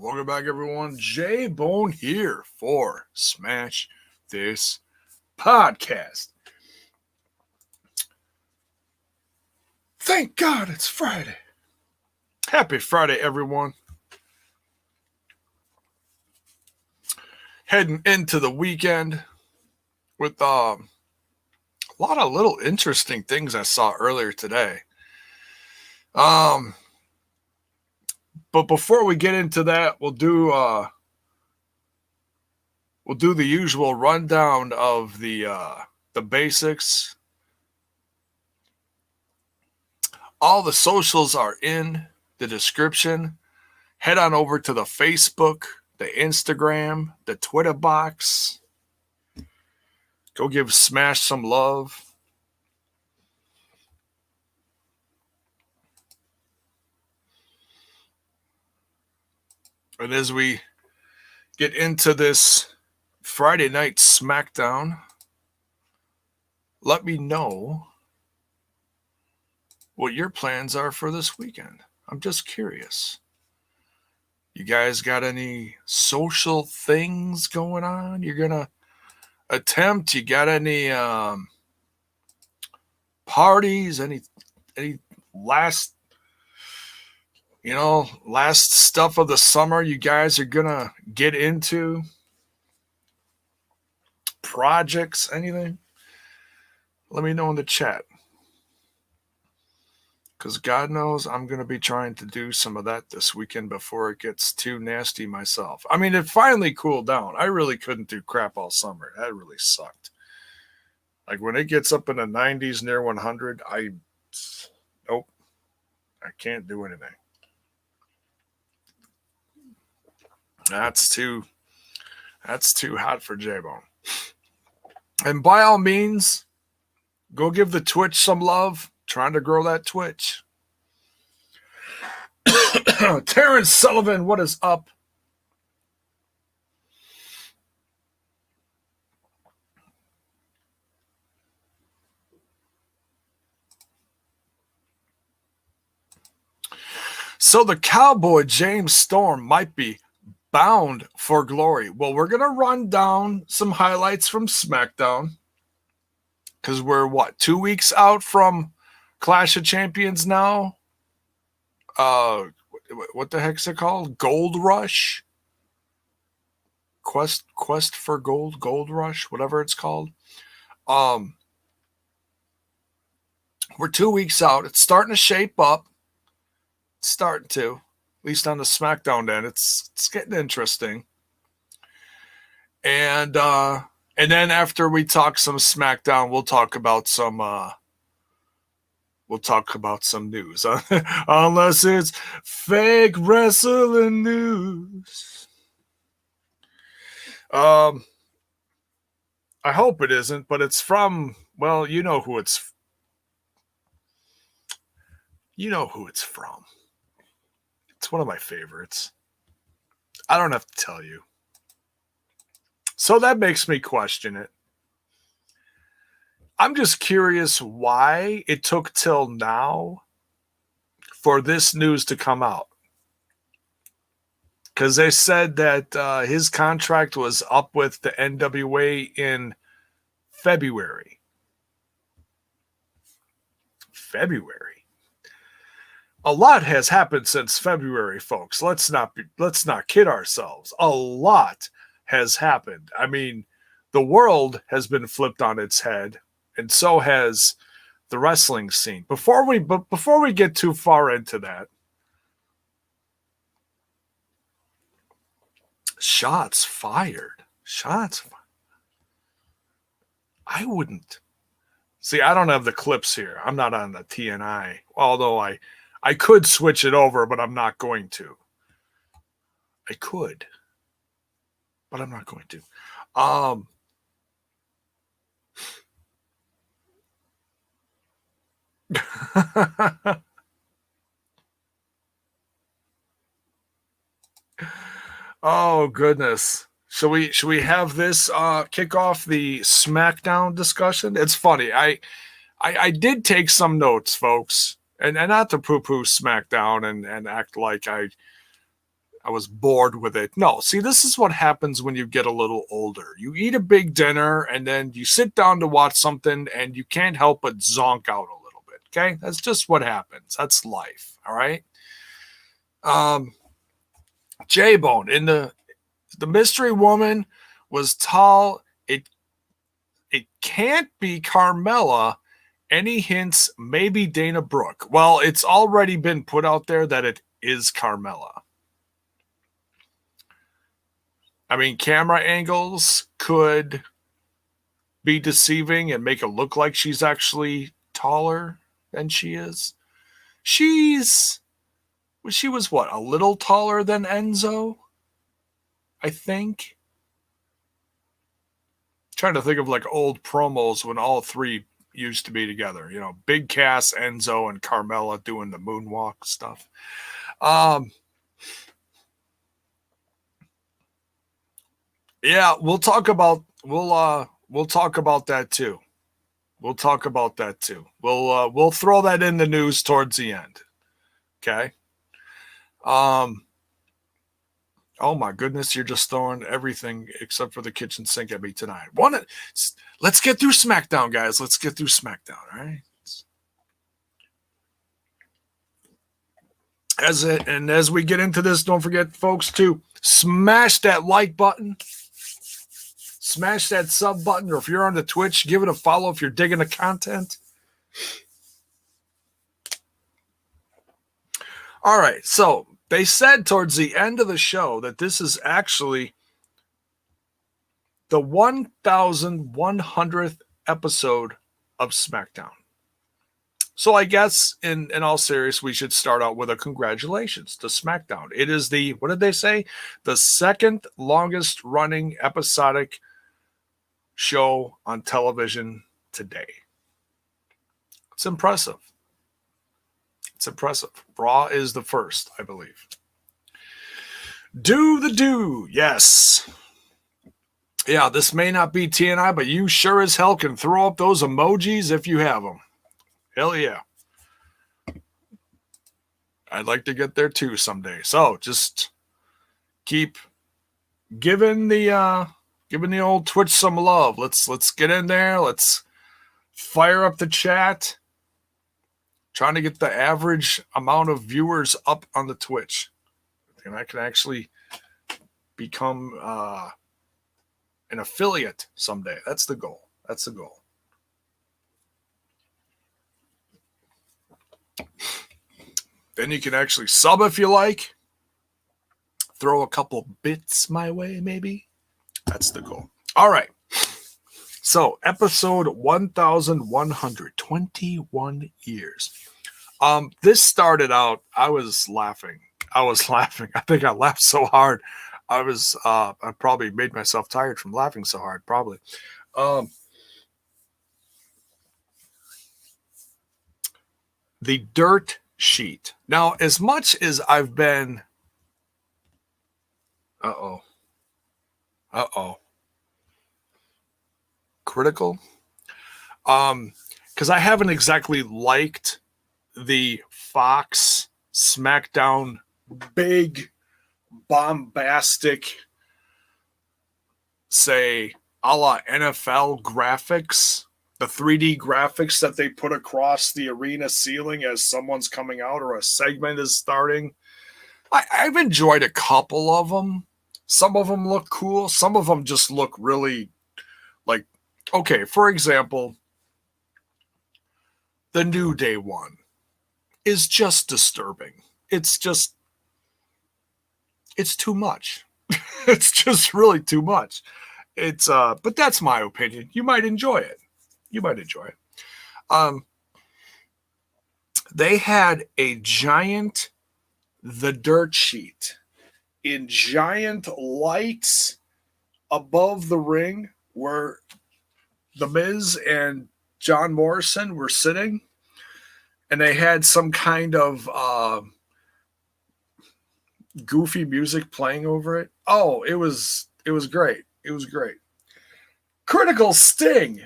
Welcome back, everyone. J-Bone here for Smash This Podcast. Thank God it's Friday. Happy Friday, everyone. Heading into the weekend with a lot of little interesting things I saw earlier today. But before we get into that, we'll do the usual rundown of the basics. All the socials are in the description. Head on over to the Facebook, the Instagram, the Twitter box. Go give Smash some love. And as we get into this Friday night SmackDown, let me know what your plans are for this weekend. I'm just curious. You guys got any social things going on you're going to attempt? You got any parties? Any last stuff of the summer you guys are going to get into? Projects, anything? Let me know in the chat. Because God knows I'm going to be trying to do some of that this weekend before it gets too nasty myself. I mean, it finally cooled down. I really couldn't do crap all summer. That really sucked. Like when it gets up in the 90s near 100, nope. I can't do anything. That's too hot for J-Bone. And by all means, go give the Twitch some love. Trying to grow that Twitch. Terrence Sullivan, what is up? So the Cowboy James Storm might be bound for glory. Well, we're going to run down some highlights from SmackDown. Because we're, 2 weeks out from Clash of Champions now? What the heck's it called? Gold Rush? Quest for Gold? Gold Rush? Whatever it's called. We're 2 weeks out. It's starting to shape up. It's starting to. At least on the SmackDown end. It's getting interesting. And then after we talk some SmackDown, we'll talk about some news. Unless it's fake wrestling news. I hope it isn't, but it's from, well, you know who it's from. It's one of my favorites. I don't have to tell you. So that makes me question it. I'm just curious why it took till now for this news to come out. Because they said that his contract was up with the NWA in February. A lot has happened since February, folks. Let's not kid ourselves. A lot has happened. I mean, the world has been flipped on its head, and so has the wrestling scene. Before we get too far into that, shots fired. I wouldn't. See, I don't have the clips here. I'm not on the TNI, although I could switch it over, but I'm not going to. I could, but I'm not going to. Oh goodness. Should we have this kick off the SmackDown discussion? It's funny. I did take some notes, folks. And not to poo-poo SmackDown and act like I was bored with it. No, see, this is what happens when you get a little older. You eat a big dinner and then you sit down to watch something and you can't help but zonk out a little bit. Okay? That's just what happens. That's life. All right? J-Bone in the mystery woman was tall. It can't be Carmella. Any hints? Maybe Dana Brooke. Well, it's already been put out there that it is Carmella. I mean, camera angles could be deceiving and make it look like she's actually taller than she is. She was what, a little taller than Enzo? I think. Trying to think of like old promos when all three used to be together. You know, Big Cass, Enzo, and Carmella doing the moonwalk stuff. Yeah, we'll talk about that too. We'll talk about that too. We'll throw that in the news towards the end. Okay. Oh my goodness, you're just throwing everything except for the kitchen sink at me tonight. Let's get through SmackDown, guys. Let's get through SmackDown, all right? As we get into this, don't forget, folks, to smash that like button. Smash that sub button, or if you're on the Twitch, give it a follow if you're digging the content. All right, so they said towards the end of the show that this is actually the 1,100th episode of SmackDown. So I guess in all seriousness, we should start out with a congratulations to SmackDown. It is what did they say? The second longest running episodic show on television today. It's impressive. It's impressive. Raw is the first, I believe. Yes. Yeah, this may not be TNI, but you sure as hell can throw up those emojis if you have them. Hell yeah. I'd like to get there too someday. So just keep giving the old Twitch some love. Let's get in there. Let's fire up the chat. Trying to get the average amount of viewers up on the Twitch. And I can actually become an affiliate someday. That's the goal. Then you can actually sub if you like. Throw a couple bits my way, maybe. That's the goal. All right. So, episode 1,121 years. This started out, I was laughing. I think I laughed so hard. I probably made myself tired from laughing so hard, probably. The dirt sheet. Now, as much as I've been critical, because I haven't exactly liked the Fox SmackDown big bombastic, say, a la NFL graphics, the 3D graphics that they put across the arena ceiling as someone's coming out or a segment is starting. I've enjoyed a couple of them. Some of them look cool. Some of them just look really like, okay, for example, the New Day one is just disturbing. It's too much. It's just really too much. But that's my opinion. You might enjoy it. They had a giant The Dirt sheet in giant lights above the ring where The Miz and John Morrison were sitting, and they had some kind of goofy music playing over it. Oh, it was great. It was great. Critical Sting.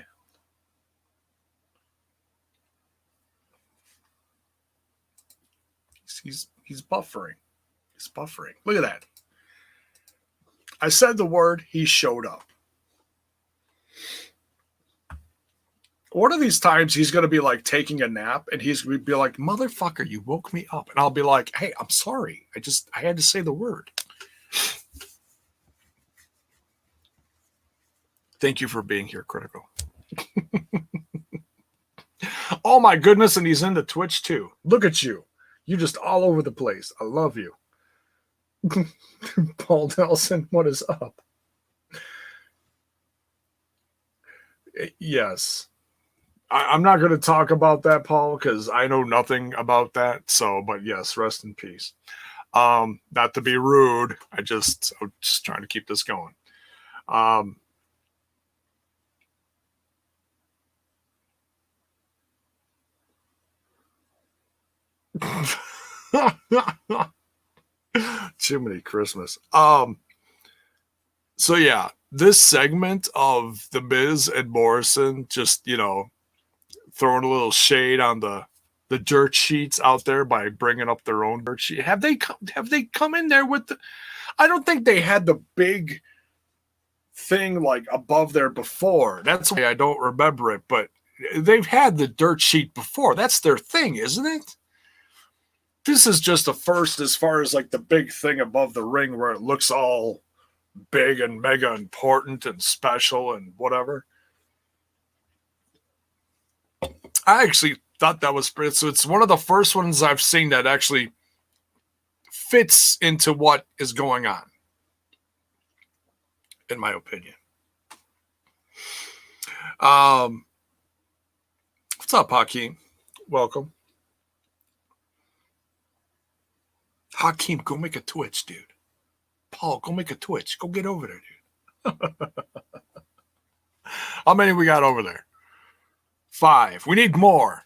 He's buffering. He's buffering. Look at that. I said the word, he showed up. One of these times he's going to be like taking a nap and he's going to be like, motherfucker, you woke me up. And I'll be like, hey, I'm sorry. I had to say the word. Thank you for being here, Critical. Oh my goodness. And he's into Twitch too. Look at you. You're just all over the place. I love you. Paul Nelson, what is up? Yes. I'm not going to talk about that, Paul, because I know nothing about that. So, but yes, rest in peace. Not to be rude. I'm just trying to keep this going. Jiminy Christmas. So yeah, this segment of The Miz and Morrison just, throwing a little shade on the dirt sheets out there by bringing up their own dirt sheet. Have they come in there with the? I don't think they had the big thing like above there before. That's why I don't remember it, but they've had the dirt sheet before. That's their thing, isn't it? This is just a first as far as like the big thing above the ring where it looks all big and mega important and special and whatever. I actually thought that was pretty. So it's one of the first ones I've seen that actually fits into what is going on, in my opinion. What's up, Hakeem? Welcome. Hakeem, go make a Twitch, dude. Paul, go make a Twitch. Go get over there, dude. How many we got over there? 5. We need more.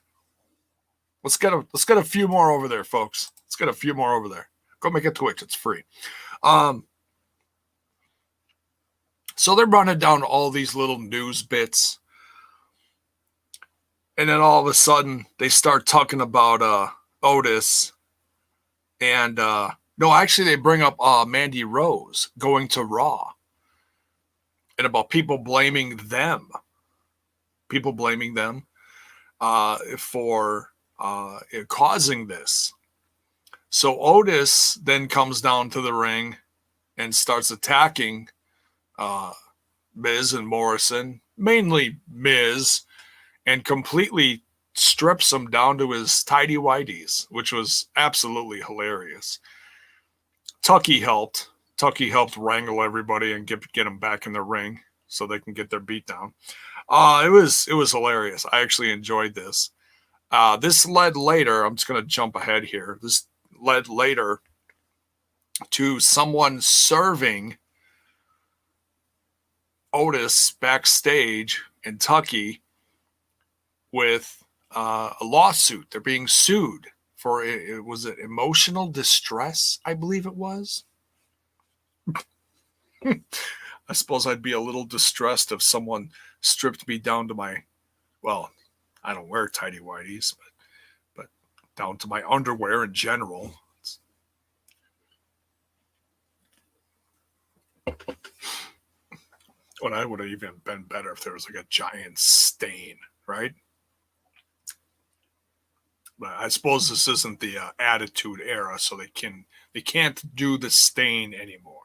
Let's get a few more over there, folks. Let's get a few more over there. Go make a Twitch. It's free. So they're running down all these little news bits. And then all of a sudden they start talking about Otis. And no, actually they bring up Mandy Rose going to Raw. And about people blaming them. People blaming them for causing this. So Otis then comes down to the ring and starts attacking Miz and Morrison, mainly Miz, and completely strips him down to his tidy whities, which was absolutely hilarious. Tucky helped wrangle everybody and get them back in the ring so they can get their beat down. It was hilarious. I actually enjoyed this. This led later, I'm just going to jump ahead here. This led later to someone serving Otis backstage in Tucky with a lawsuit. They're being sued for was it emotional distress? I believe it was. I suppose I'd be a little distressed if someone stripped me down to my, well, I don't wear tidy whities, but down to my underwear in general. Well, I would have even been better if there was like a giant stain, right? But I suppose this isn't the Attitude Era, so they can't do the stain anymore.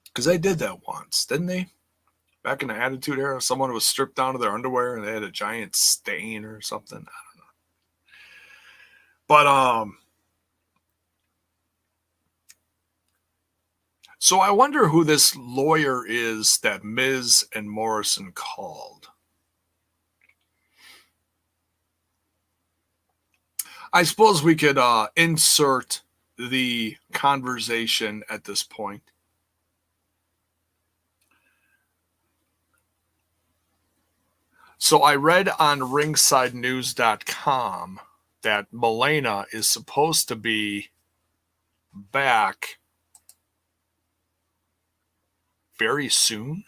Because they did that once, didn't they? Back in the Attitude Era, someone was stripped down to their underwear and they had a giant stain or something. I don't know. But so I wonder who this lawyer is that Miz and Morrison called. I suppose we could insert the conversation at this point. So I read on ringsidenews.com that Melina is supposed to be back very soon.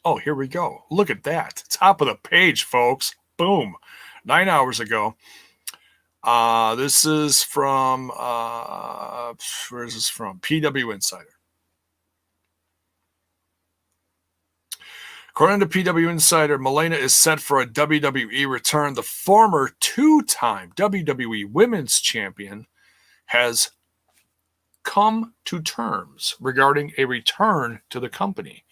Oh, here we go. Look at that. Top of the page, folks. Boom. 9 hours ago. This is from, where is this from? PW Insider. According to PW Insider, Melina is set for a WWE return. The former two-time WWE Women's Champion has come to terms regarding a return to the company.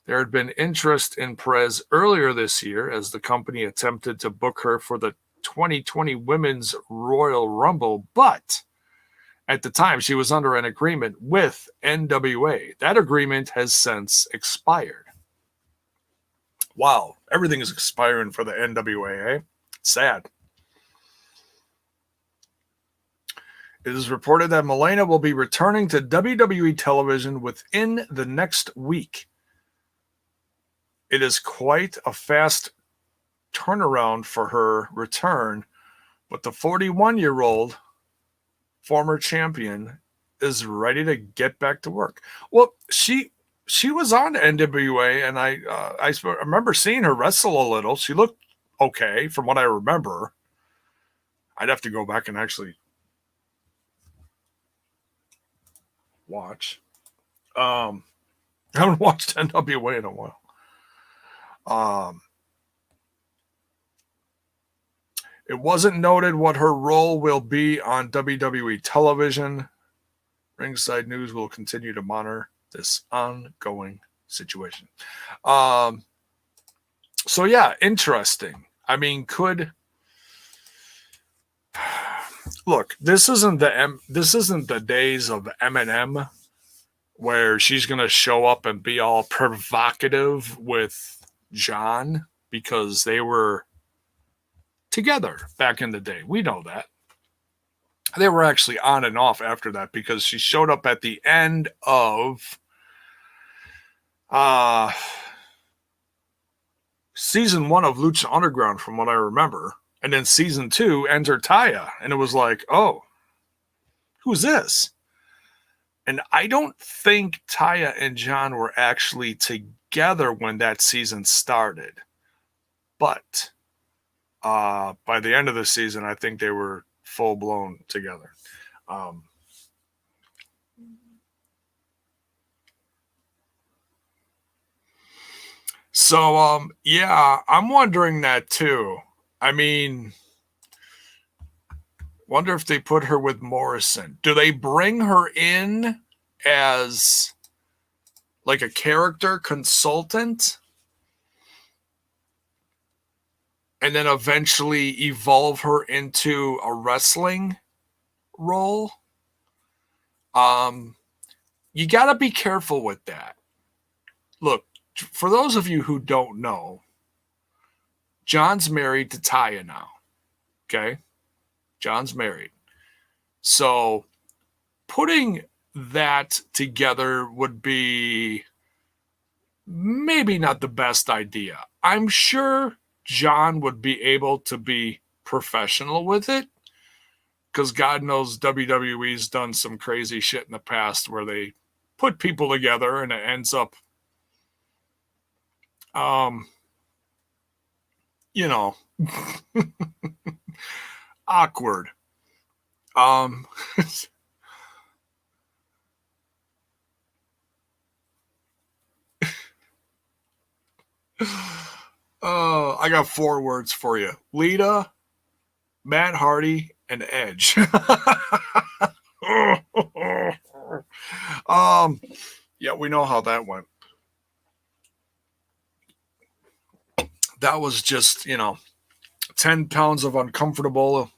There had been interest in Perez earlier this year as the company attempted to book her for the 2020 Women's Royal Rumble, but at the time she was under an agreement with NWA. That agreement has since expired. Wow, everything is expiring for the NWA, eh? Sad. It is reported that Melina will be returning to WWE television within the next week. It is quite a fast turnaround for her return, but the 41-year-old former champion is ready to get back to work. Well, she was on NWA, and I remember seeing her wrestle a little. She looked okay from what I remember. I'd have to go back and actually watch. I haven't watched NWA in a while. It wasn't noted what her role will be on WWE television. Ringside News will continue to monitor this ongoing situation. So yeah, interesting. I mean, look, this isn't the days of Eminem where she's gonna show up and be all provocative with John because they were together back in the day. We know that. They were actually on and off after that because she showed up at the end of season 1 of Lucha Underground, from what I remember. And then season 2 entered Taya. And it was like, oh, who's this? And I don't think Taya and John were actually together when that season started. But by the end of the season, I think they were full-blown together. Yeah, I'm wondering that too. I mean, wonder if they put her with Morrison. Do they bring her in as like a character consultant and then eventually evolve her into a wrestling role? You got to be careful with that. Look, for those of you who don't know, John's married to Taya now. Okay? John's married. So putting that together would be maybe not the best idea. I'm sure John would be able to be professional with it because God knows WWE's done some crazy shit in the past where they put people together and it ends up awkward. I got 4 words for you. Lita, Matt Hardy, and Edge. Yeah, we know how that went. That was just, 10 pounds of uncomfortable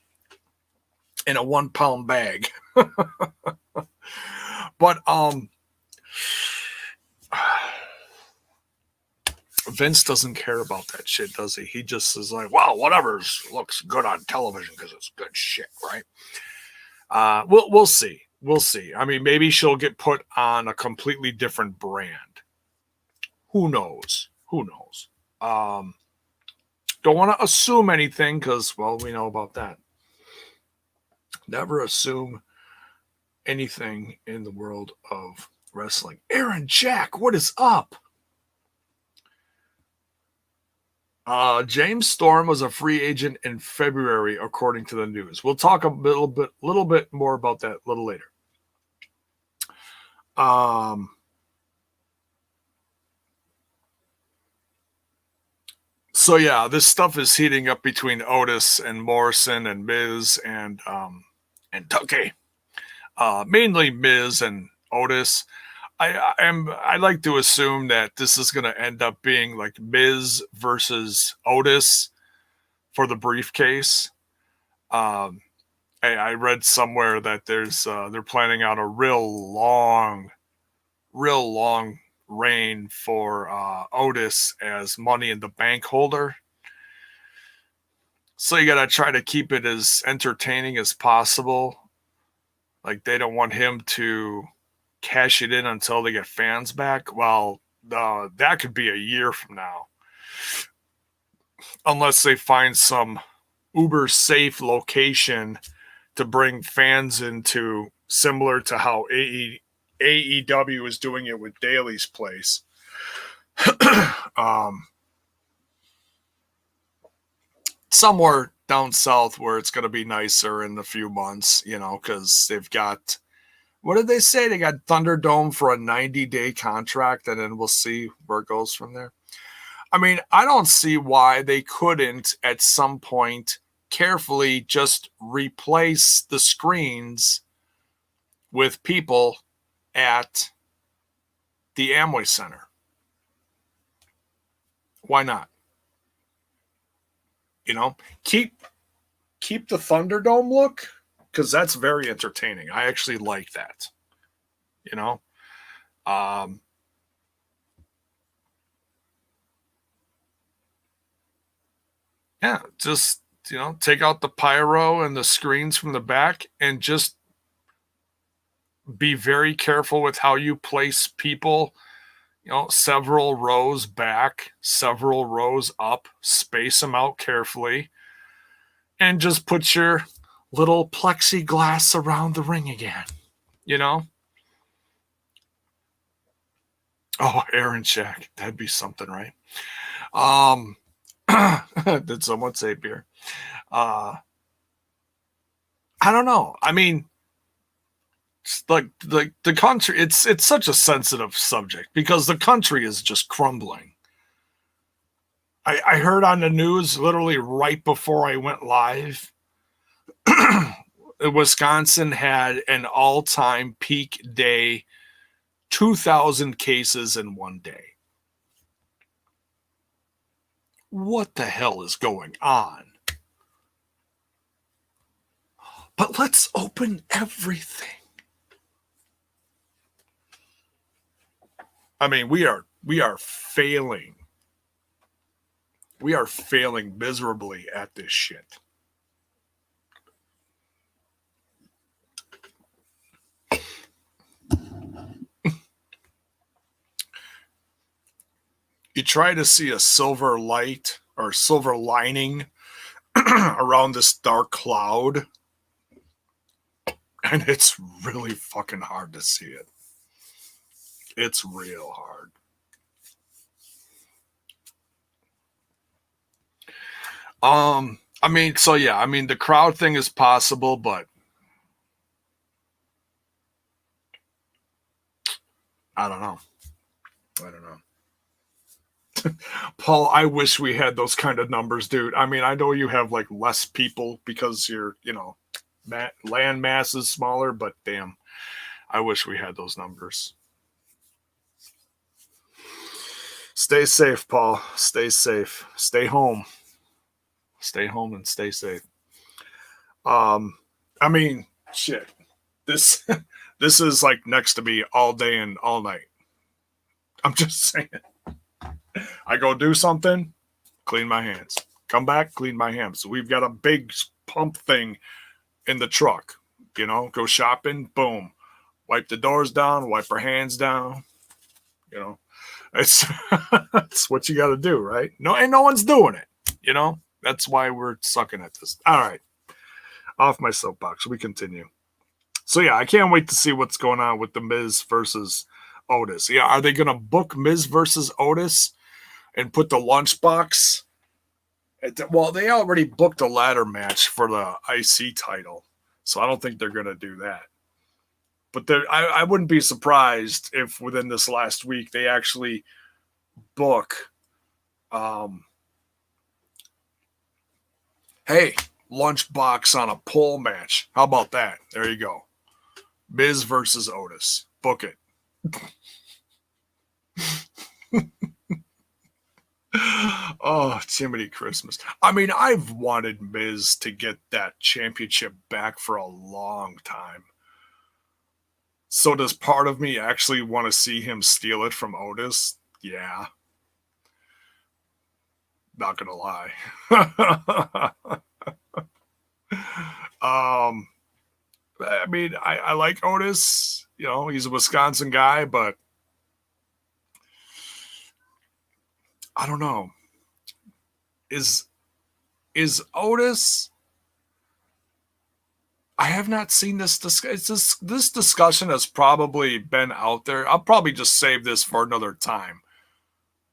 in a 1 pound bag. But, Vince doesn't care about that shit, does he? He just is like, wow, whatever looks good on television because it's good shit, right? We'll see. We'll see. I mean, maybe she'll get put on a completely different brand. Who knows? Don't want to assume anything because, well, we know about that. Never assume anything in the world of wrestling. Aaron Jack, what is up? James Storm was a free agent in February, according to the news. We'll talk a little bit more about that a little later. So yeah, this stuff is heating up between Otis and Morrison and Miz and Tucky. Mainly Miz and Otis. I like to assume that this is going to end up being like Miz versus Otis for the briefcase. I read somewhere that they're planning out a real long reign for Otis as Money in the Bank holder. So you got to try to keep it as entertaining as possible. Like they don't want him to cash it in until they get fans back. Well, that could be a year from now. Unless they find some uber safe location to bring fans into, similar to how AEW is doing it with Daly's Place. Somewhere down south where it's going to be nicer in a few months, because they've got, what did they say? They got Thunderdome for a 90-day contract, and then we'll see where it goes from there. I mean, I don't see why they couldn't at some point carefully just replace the screens with people at the Amway Center. Why not? Keep the Thunderdome look, because that's very entertaining. I actually like that. Yeah, just take out the pyro and the screens from the back and just be very careful with how you place people, several rows back, several rows up, space them out carefully, and just put your little plexiglass around the ring again, Oh, Aaron Shack. That'd be something, right? Did someone say beer? I don't know. I mean, like the country, it's such a sensitive subject because the country is just crumbling. I heard on the news literally right before I went live, Wisconsin had an all-time peak day, 2,000 cases in one day. What the hell is going on? But let's open everything. I mean, we are failing. We are failing miserably at this shit. You try to see a silver light or silver lining around this dark cloud, and it's really fucking hard to see it. It's real hard. I mean, so yeah, I mean, the crowd thing is possible, but I don't know. Paul, I wish we had those kind of numbers, dude. I mean, I know you have like less people because your, land mass is smaller, but damn, I wish we had those numbers. Stay safe, Paul. Stay safe. Stay home. Stay home and stay safe. I mean, shit. This is like next to me all day and all night. I'm just saying. I go do something, clean my hands. Come back, clean my hands. We've got a big pump thing in the truck. Go shopping, boom. Wipe the doors down, wipe our hands down. It's that's what you got to do, right? No one's doing it. That's why we're sucking at this. All right. Off my soapbox. We continue. So yeah, I can't wait to see what's going on with the Miz versus Otis. Yeah, are they going to book Miz versus Otis and put the lunchbox Well, they already booked a ladder match for the IC title, so I don't think they're going to do that. But I wouldn't be surprised if within this last week they actually book, hey, Lunchbox on a pole match. How about that? There you go. Miz versus Otis. Book it. Oh, Jiminy Christmas. I mean, I've wanted Miz to get that championship back for a long time. So does part of me actually want to see him steal it from Otis? Yeah. Not gonna lie. I mean, I like Otis. You know, he's a Wisconsin guy, but I don't know. Is Otis? I have not seen this discussion. This discussion has probably been out there. I'll probably just save this for another time.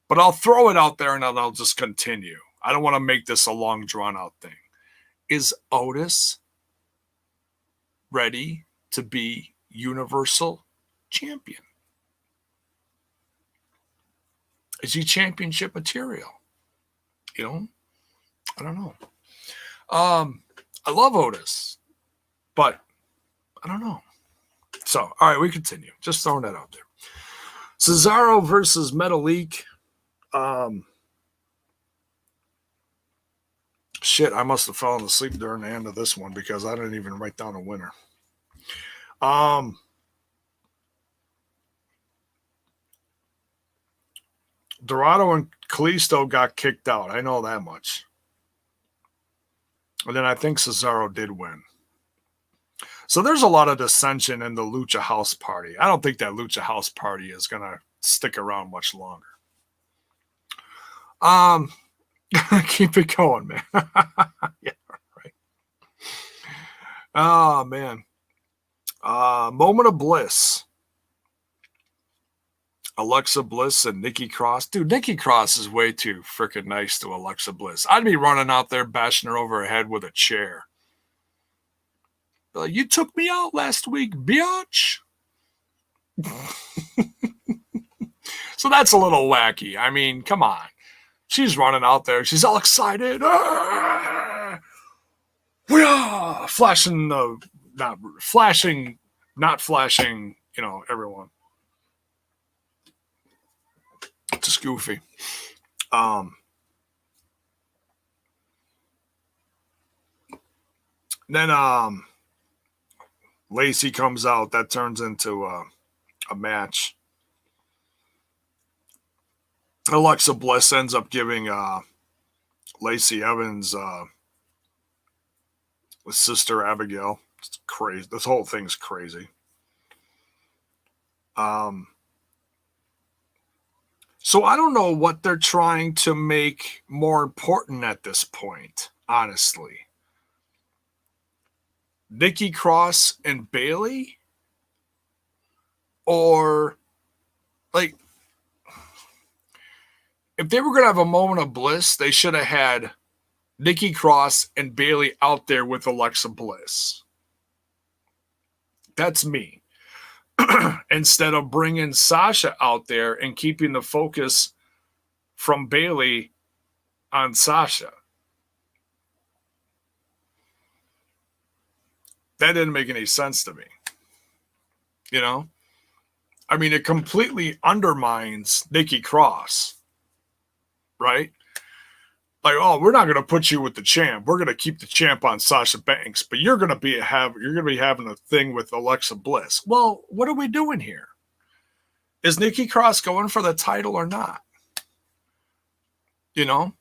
But I'll throw it out there and then I'll just continue. I don't want to make this a long, drawn-out thing. Is Otis ready to be Universal Champion? Is he championship material? You know? I don't know. I love Otis, but I don't know. So, all right, we continue. Just throwing that out there. Cesaro versus Meadow. Shit, I must have fallen asleep during the end of this one because I didn't even write down a winner. Dorado and Kalisto got kicked out. I know that much. And then I think Cesaro did win. So there's a lot of dissension in the Lucha House Party. I don't think that Lucha House Party is going to stick around much longer. Keep it going, man. Yeah, right. Oh, man. Moment of Bliss. Alexa Bliss and Nikki Cross. Dude, Nikki Cross is way too freaking nice to Alexa Bliss. I'd be running out there bashing her over her head with a chair. Like, you took me out last week, bitch. So that's a little wacky. I mean, come on. She's running out there. She's all excited. Flashing, not flashing, you know, everyone. Just goofy. Then Lacey comes out. That turns into a match. Alexa Bliss ends up giving Lacey Evans with Sister Abigail. It's crazy. This whole thing's crazy. So I don't know what they're trying to make more important at this point, honestly. Nikki Cross and Bayley? Or, like, if they were going to have a moment of bliss, they should have had Nikki Cross and Bayley out there with Alexa Bliss. That's me. Instead of bringing Sasha out there and keeping the focus from Bayley on Sasha. That didn't make any sense to me. You know? I mean, it completely undermines Nikki Cross. Right? Like, oh, we're not going to put you with the champ. We're going to keep the champ on Sasha Banks, but you're going to be having a thing with Alexa Bliss. Well, what are we doing here? Is Nikki Cross going for the title or not? You know?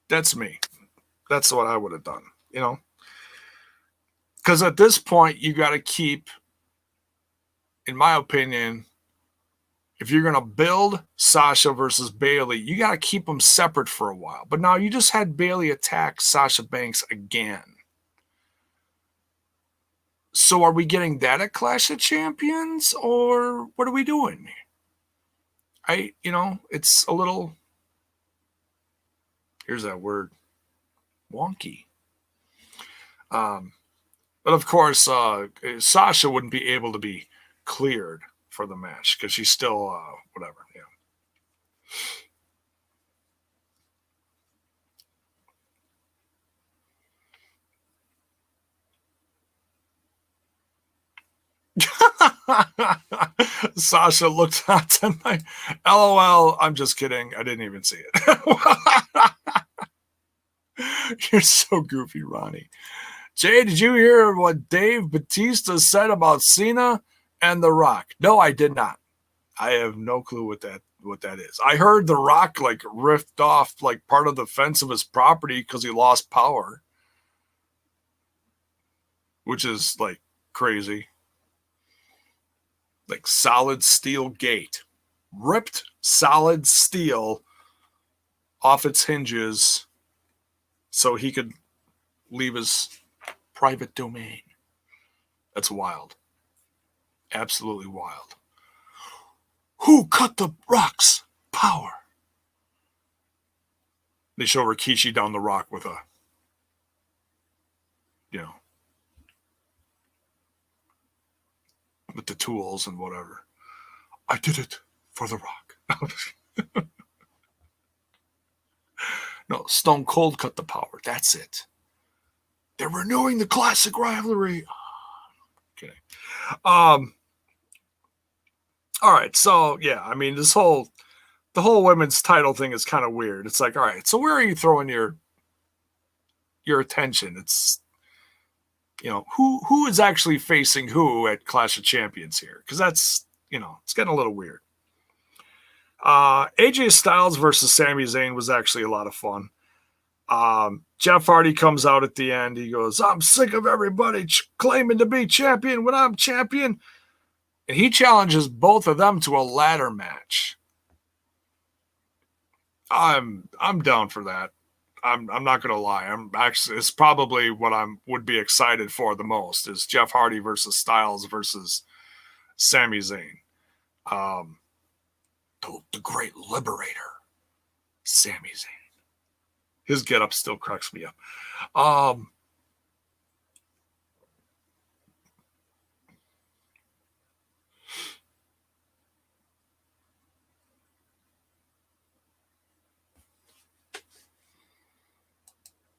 That's me. That's what I would have done, you know? Because at this point, you got to keep, in my opinion, if you're going to build Sasha versus Bayley, you got to keep them separate for a while. But now you just had Bayley attack Sasha Banks again. So are we getting that at Clash of Champions, or what are we doing? It's a little Here's that word. Wonky. But of course, Sasha wouldn't be able to be cleared for the match because she's still whatever. Yeah. Sasha looked hot tonight. LOL. I'm just kidding. I didn't even see it. You're so goofy, Ronnie. Jay, did you hear what Dave Bautista said about Cena and The Rock? No, I did not. I have no clue what that is. I heard The Rock like ripped off like part of the fence of his property because he lost power, which is like crazy. Like solid steel gate, ripped solid steel off its hinges so he could leave his private domain. That's wild. Absolutely wild. Who cut the Rock's power? They show Rikishi down the Rock with a, with the tools and whatever. I did it for the Rock. No, Stone Cold cut the power. That's it. They're renewing the classic rivalry. Kidding. All right, so yeah, I mean, the whole women's title thing is kind of weird. It's like, all right, so where are you throwing your attention? It's, who is actually facing who at Clash of Champions here? Because that's, it's getting a little weird. AJ Styles versus Sami Zayn was actually a lot of fun. Jeff Hardy comes out at the end. He goes, I'm sick of everybody claiming to be champion when I'm champion. And he challenges both of them to a ladder match. I'm down for that. I'm not going to lie. I'm actually, it's probably what would be excited for the most is Jeff Hardy versus Styles versus Sami Zayn. The great liberator, Sami Zayn. His getup still cracks me up.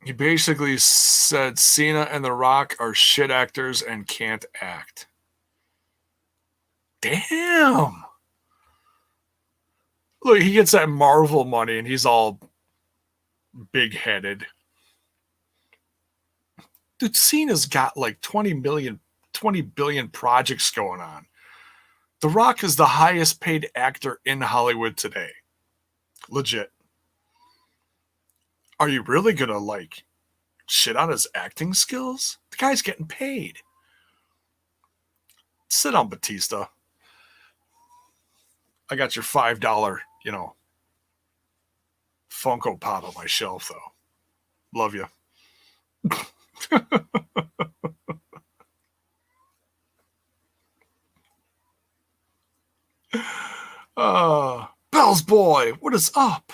He basically said Cena and The Rock are shit actors and can't act. Damn. Look, he gets that Marvel money and he's all big-headed. Dude, Cena's got like 20 billion projects going on. The Rock is the highest paid actor in Hollywood today. Legit. Are you really going to like shit on his acting skills? The guy's getting paid. Sit down, Batista. I got your $5, Funko Pop on my shelf, though. Love you. Bell's boy, what is up?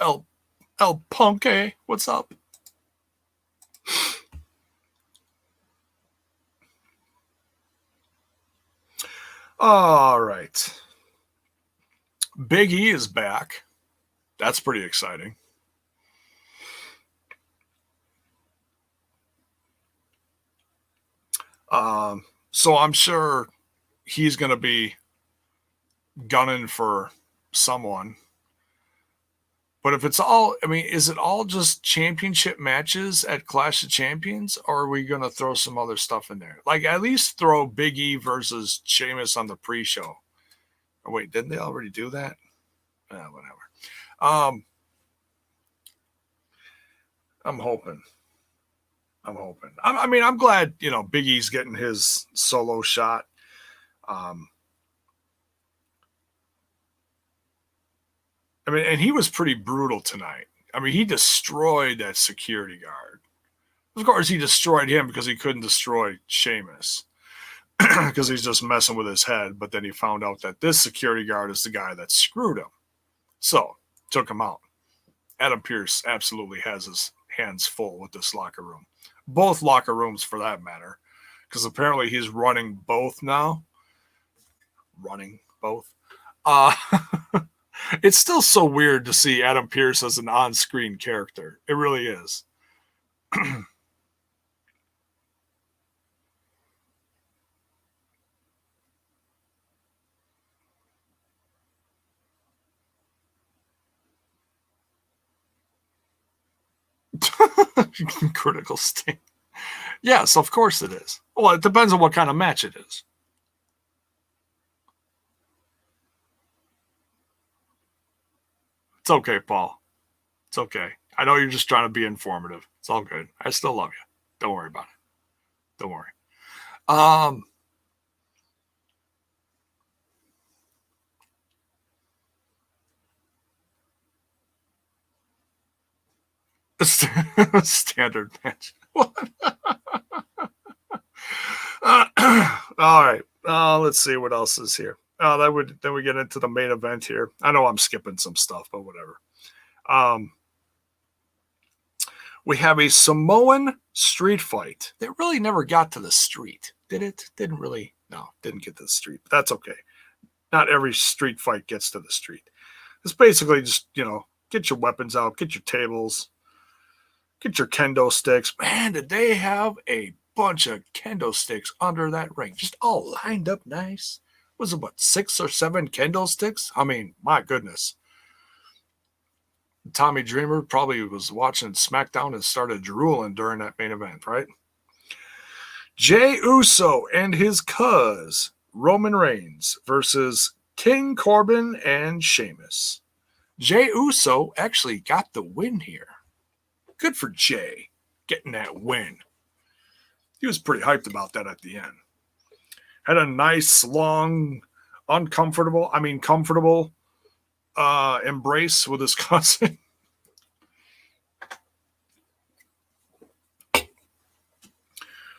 El Punke, what's up? All right. Big E is back. That's pretty exciting. So I'm sure he's going to be gunning for someone. But if it's all, is it all just championship matches at Clash of Champions? Or are we going to throw some other stuff in there? Like, at least throw Big E versus Sheamus on the pre-show. Oh, wait, didn't they already do that? Whatever. I'm hoping. I'm glad, Big E's getting his solo shot. And he was pretty brutal tonight. He destroyed that security guard. Of course, he destroyed him because he couldn't destroy Sheamus. because he's just messing with his head. But then he found out that this security guard is the guy that screwed him. So took him out. Adam Pearce absolutely has his hands full with this locker room. Both locker rooms for that matter. Because apparently he's running both now. Running both. It's still so weird to see Adam Pearce as an on-screen character. It really is. Critical state. Yes, of course it is. Well, it depends on what kind of match it is. It's okay, Paul. It's okay. I know you're just trying to be informative. It's all good. I still love you. Don't worry about it. Don't worry. Standard match. What? All right. Let's see what else is here. Then we get into the main event here. I know I'm skipping some stuff, but whatever. We have a Samoan street fight. They really never got to the street, did it? Didn't really. No, didn't get to the street. But that's okay. Not every street fight gets to the street. It's basically just, get your weapons out, get your tables, get your kendo sticks. Man, did they have a bunch of kendo sticks under that ring, just all lined up nice. Was it what, 6 or 7 kendo sticks? I mean, my goodness. Tommy Dreamer probably was watching SmackDown and started drooling during that main event, right? Jey Uso and his cuz Roman Reigns versus King Corbin and Sheamus. Jey Uso actually got the win here. Good for Jey getting that win. He was pretty hyped about that at the end. Had a nice, long, comfortable embrace with his cousin.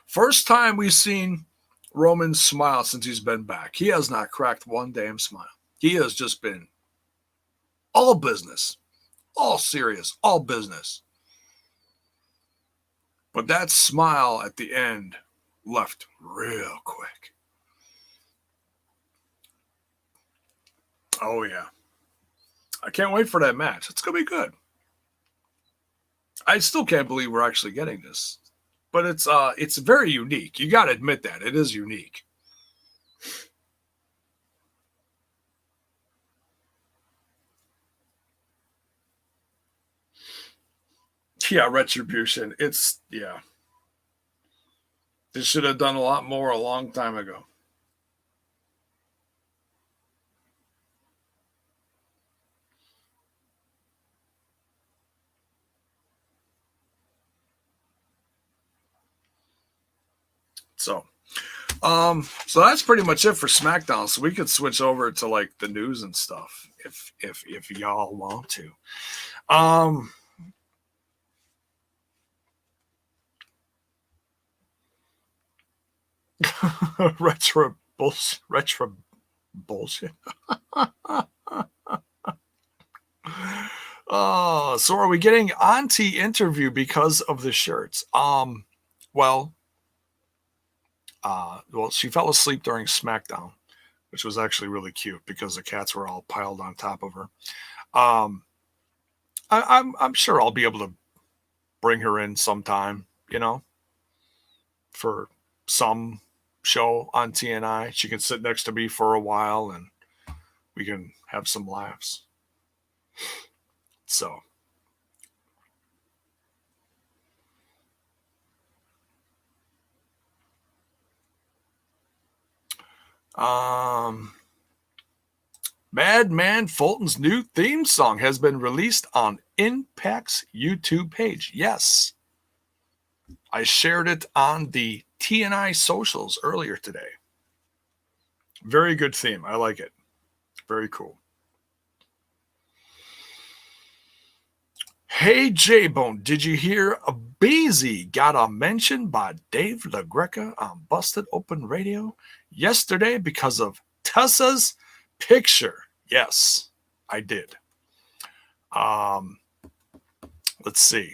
First time we've seen Roman smile since he's been back. He has not cracked one damn smile. He has just been all business, all serious, all business. But that smile at the end left real quick. Oh, yeah. I can't wait for that match. It's going to be good. I still can't believe we're actually getting this. But it's very unique. You got to admit that. It is unique. Yeah, Retribution. Yeah. They should have done a lot more a long time ago. So that's pretty much it for SmackDown. So we could switch over to like the news and stuff if y'all want to. Retro bullshit. So are we getting Auntie interview because of the shirts? Well, she fell asleep during SmackDown, which was actually really cute because the cats were all piled on top of her. I'm sure I'll be able to bring her in sometime, for some show on TNI. She can sit next to me for a while and we can have some laughs. So. Madman Fulton's new theme song has been released on Impact's YouTube page. Yes. I shared it on the TNI socials earlier today. Very good theme. I like it. Very cool. Hey J-Bone, did you hear Beezy got a mention by Dave LaGreca on Busted Open Radio yesterday because of Tessa's picture? Yes, I did. Let's see.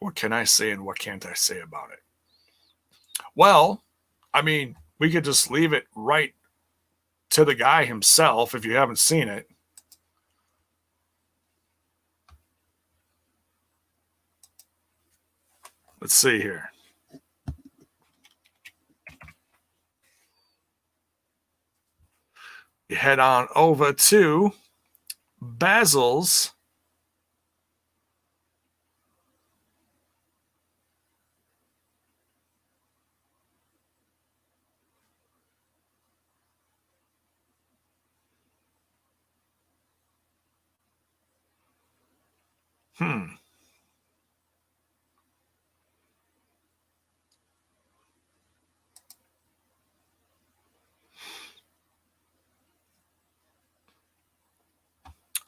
What can I say and what can't I say about it? Well, I mean, we could just leave it right to the guy himself if you haven't seen it. Let's see here. You head on over to Basil's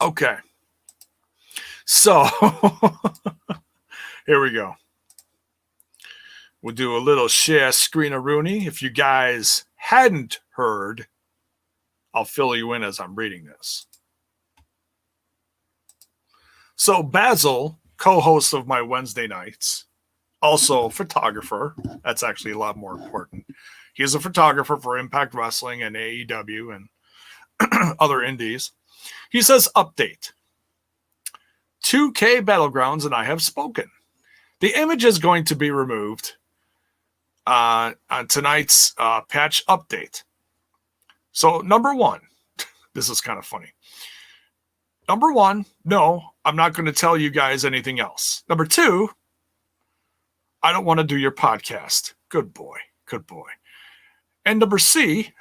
Okay. So, here we go. We'll do a little share screen-a-rooney. If you guys hadn't heard, I'll fill you in as I'm reading this. So, Basil, co-host of my Wednesday nights, also photographer. That's actually a lot more important. He's a photographer for Impact Wrestling and AEW and other indies. He says, update. 2K Battlegrounds and I have spoken. The image is going to be removed on tonight's patch update. So, number one, this is kind of funny. Number one, no, I'm not going to tell you guys anything else. Number two, I don't want to do your podcast. Good boy. Good boy. And number C,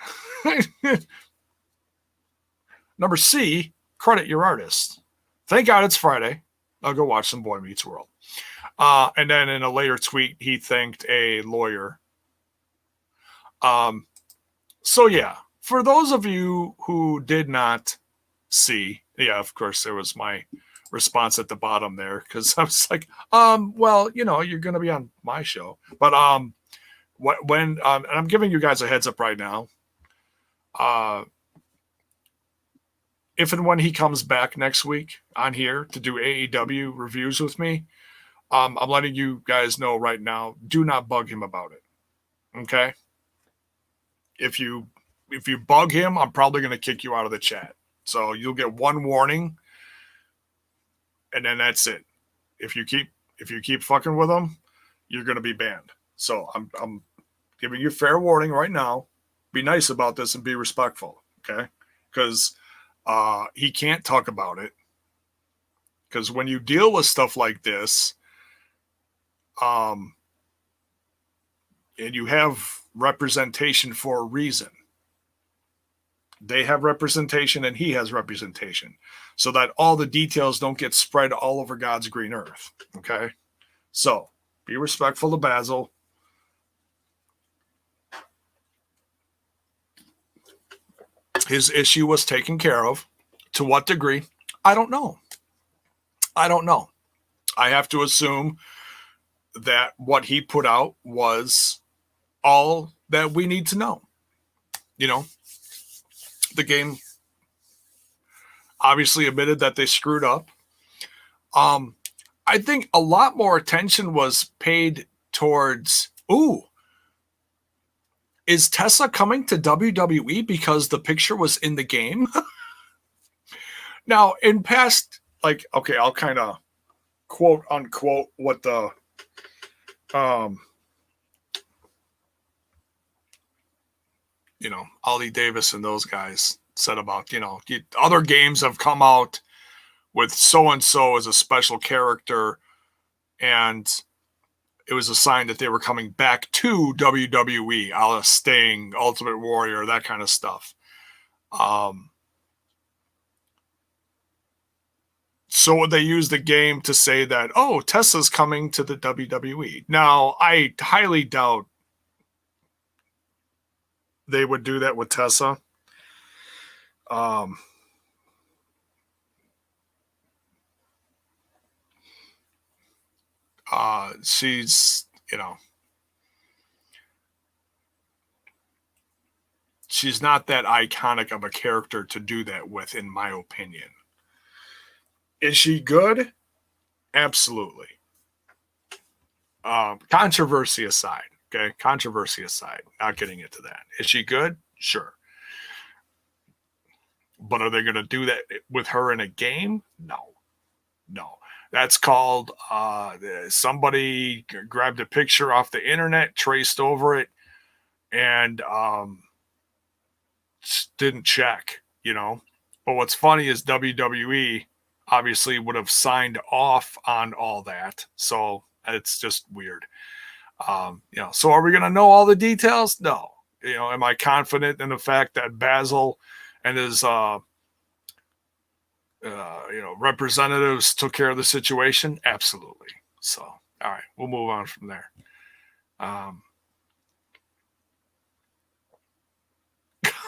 credit your artist. Thank God it's Friday. I'll go watch some Boy Meets World. And then in a later tweet, he thanked a lawyer. So yeah, for those of you who did not see, yeah, of course, there was my response at the bottom there because I was like, well, you know, you're going to be on my show. But when and I'm giving you guys a heads up right now. If and when he comes back next week on here to do AEW reviews with me, I'm letting you guys know right now, do not bug him about it. Okay? If you bug him, I'm probably going to kick you out of the chat. So you'll get one warning, and then that's it. If you keep fucking with him, you're going to be banned. So I'm giving you fair warning right now. Be nice about this and be respectful, okay? Because he can't talk about it. Because when you deal with stuff like this, and you have representation for a reason. They have representation and he has representation. So that all the details don't get spread all over God's green earth. Okay? So, be respectful to Basil. His issue was taken care of. To what degree? I don't know. I have to assume that what he put out was all that we need to know. You know, the game obviously admitted that they screwed up. I think a lot more attention was paid towards, is Tessa coming to WWE because the picture was in the game? Now, in past, like, okay, I'll kind of quote unquote what the Ollie Davis and those guys said about, other games have come out with so-and-so as a special character, and it was a sign that they were coming back to WWE, a la Sting, Ultimate Warrior, that kind of stuff. So they used the game to say that, Tessa's coming to the WWE. Now, I highly doubt they would do that with Tessa. She's, she's not that iconic of a character to do that with, in my opinion. Is she good? Absolutely. Controversy aside, okay? Controversy aside, not getting into that. Is she good? Sure. But are they going to do that with her in a game? No. That's called somebody grabbed a picture off the internet, traced over it, and didn't check, But what's funny is WWE obviously would have signed off on all that. So it's just weird. So are we going to know all the details? No. Am I confident in the fact that Basil and his representatives took care of the situation? Absolutely. So, all right, we'll move on from there.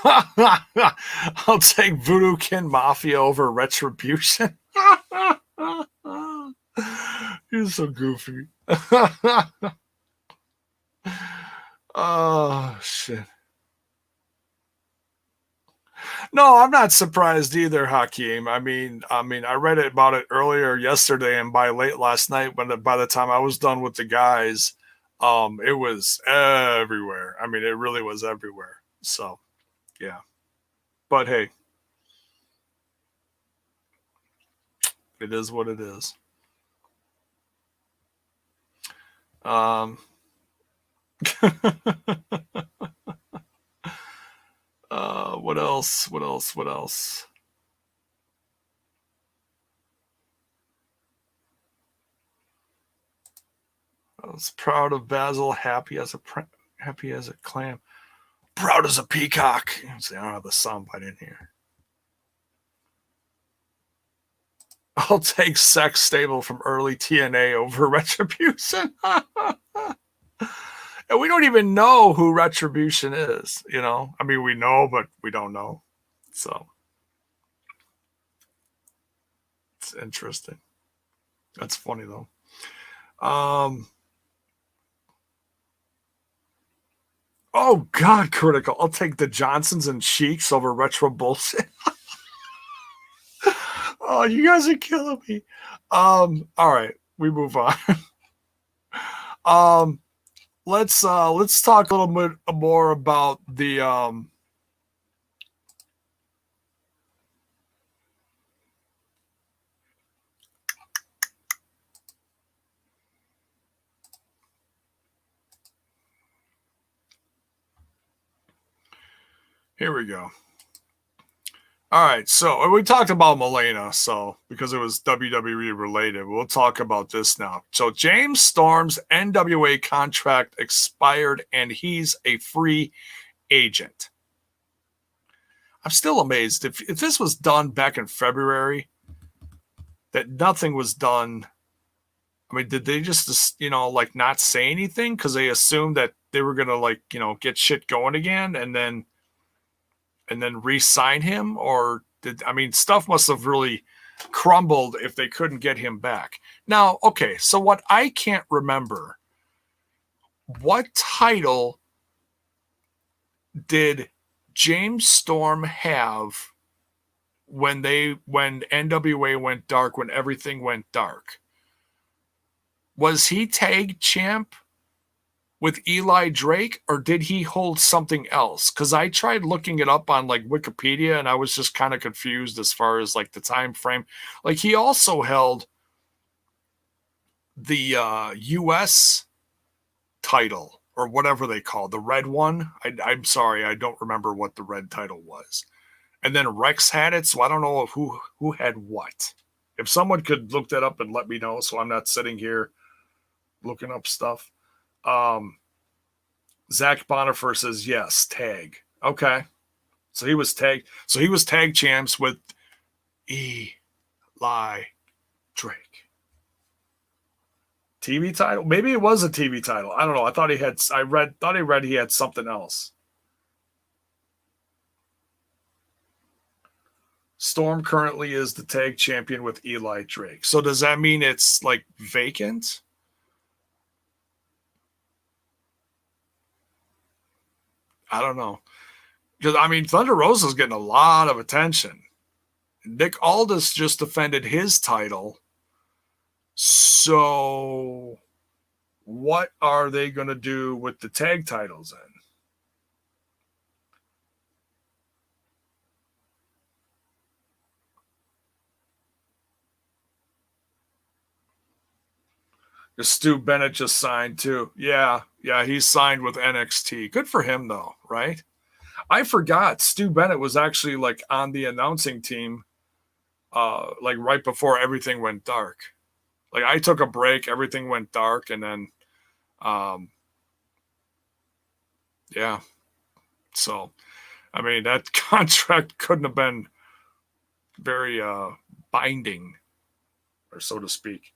I'll take Voodoo Kin Mafia over Retribution. You're so goofy. Oh, shit. No, I'm not surprised either, Hakeem. I mean, I read about it earlier yesterday, and by late last night, by the time I was done with the guys, it was everywhere. I mean, it really was everywhere. So, yeah. But hey, it is what it is. What else? I was proud of Basil, happy as a clam, proud as a peacock. I don't have the soundbite in here. I'll take Sex Stable from early TNA over Retribution. And we don't even know who Retribution is, I mean, we know, but we don't know. So it's interesting. That's funny though. Oh God, critical. I'll take the Johnsons and Cheeks over retro bullshit. Oh, you guys are killing me. All right, we move on. Let's talk a little bit more about the here we go. All right, so we talked about Melina, so because it was WWE related, we'll talk about this now. So James Storm's NWA contract expired, and he's a free agent. I'm still amazed if this was done back in February, that nothing was done. I mean, did they just not say anything because they assumed that they were gonna get shit going again, and then re-sign him? Or stuff must have really crumbled if they couldn't get him back. Now, okay, so what I can't remember, what title did James Storm have when NWA went dark, when everything went dark? Was he tag champ with Eli Drake, or did he hold something else? Because I tried looking it up on Wikipedia, and I was just kind of confused as far as the time frame. He also held the U.S. title, or whatever they call the red one. I'm sorry, I don't remember what the red title was. And then Rex had it, so I don't know who had what. If someone could look that up and let me know, so I'm not sitting here looking up stuff. Zach Bonifer says yes, tag. Okay. So he was tag champs with Eli Drake. TV title? Maybe it was a TV title. I don't know. I thought he read he had something else. Storm currently is the tag champion with Eli Drake. So does that mean it's vacant? I don't know. Because, I mean, Thunder Rosa's getting a lot of attention. Nick Aldis just defended his title. So what are they going to do with the tag titles then? Stu Bennett just signed too. Yeah, he's signed with NXT. Good for him though, right? I forgot Stu Bennett was actually like on the announcing team like right before everything went dark. Like I took a break, everything went dark, and then yeah. So I mean that contract couldn't have been very binding, or so to speak.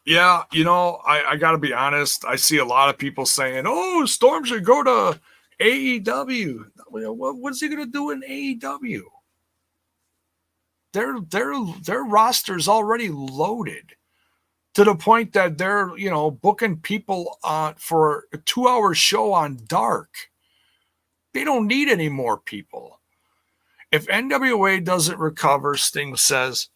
Yeah, you know, I got to be honest. I see a lot of people saying, "Oh, Storm should go to AEW." What's he going to do in AEW? Their roster's already loaded to the point that they're booking people for a 2-hour show on Dark. They don't need any more people. If NWA doesn't recover, Sting says,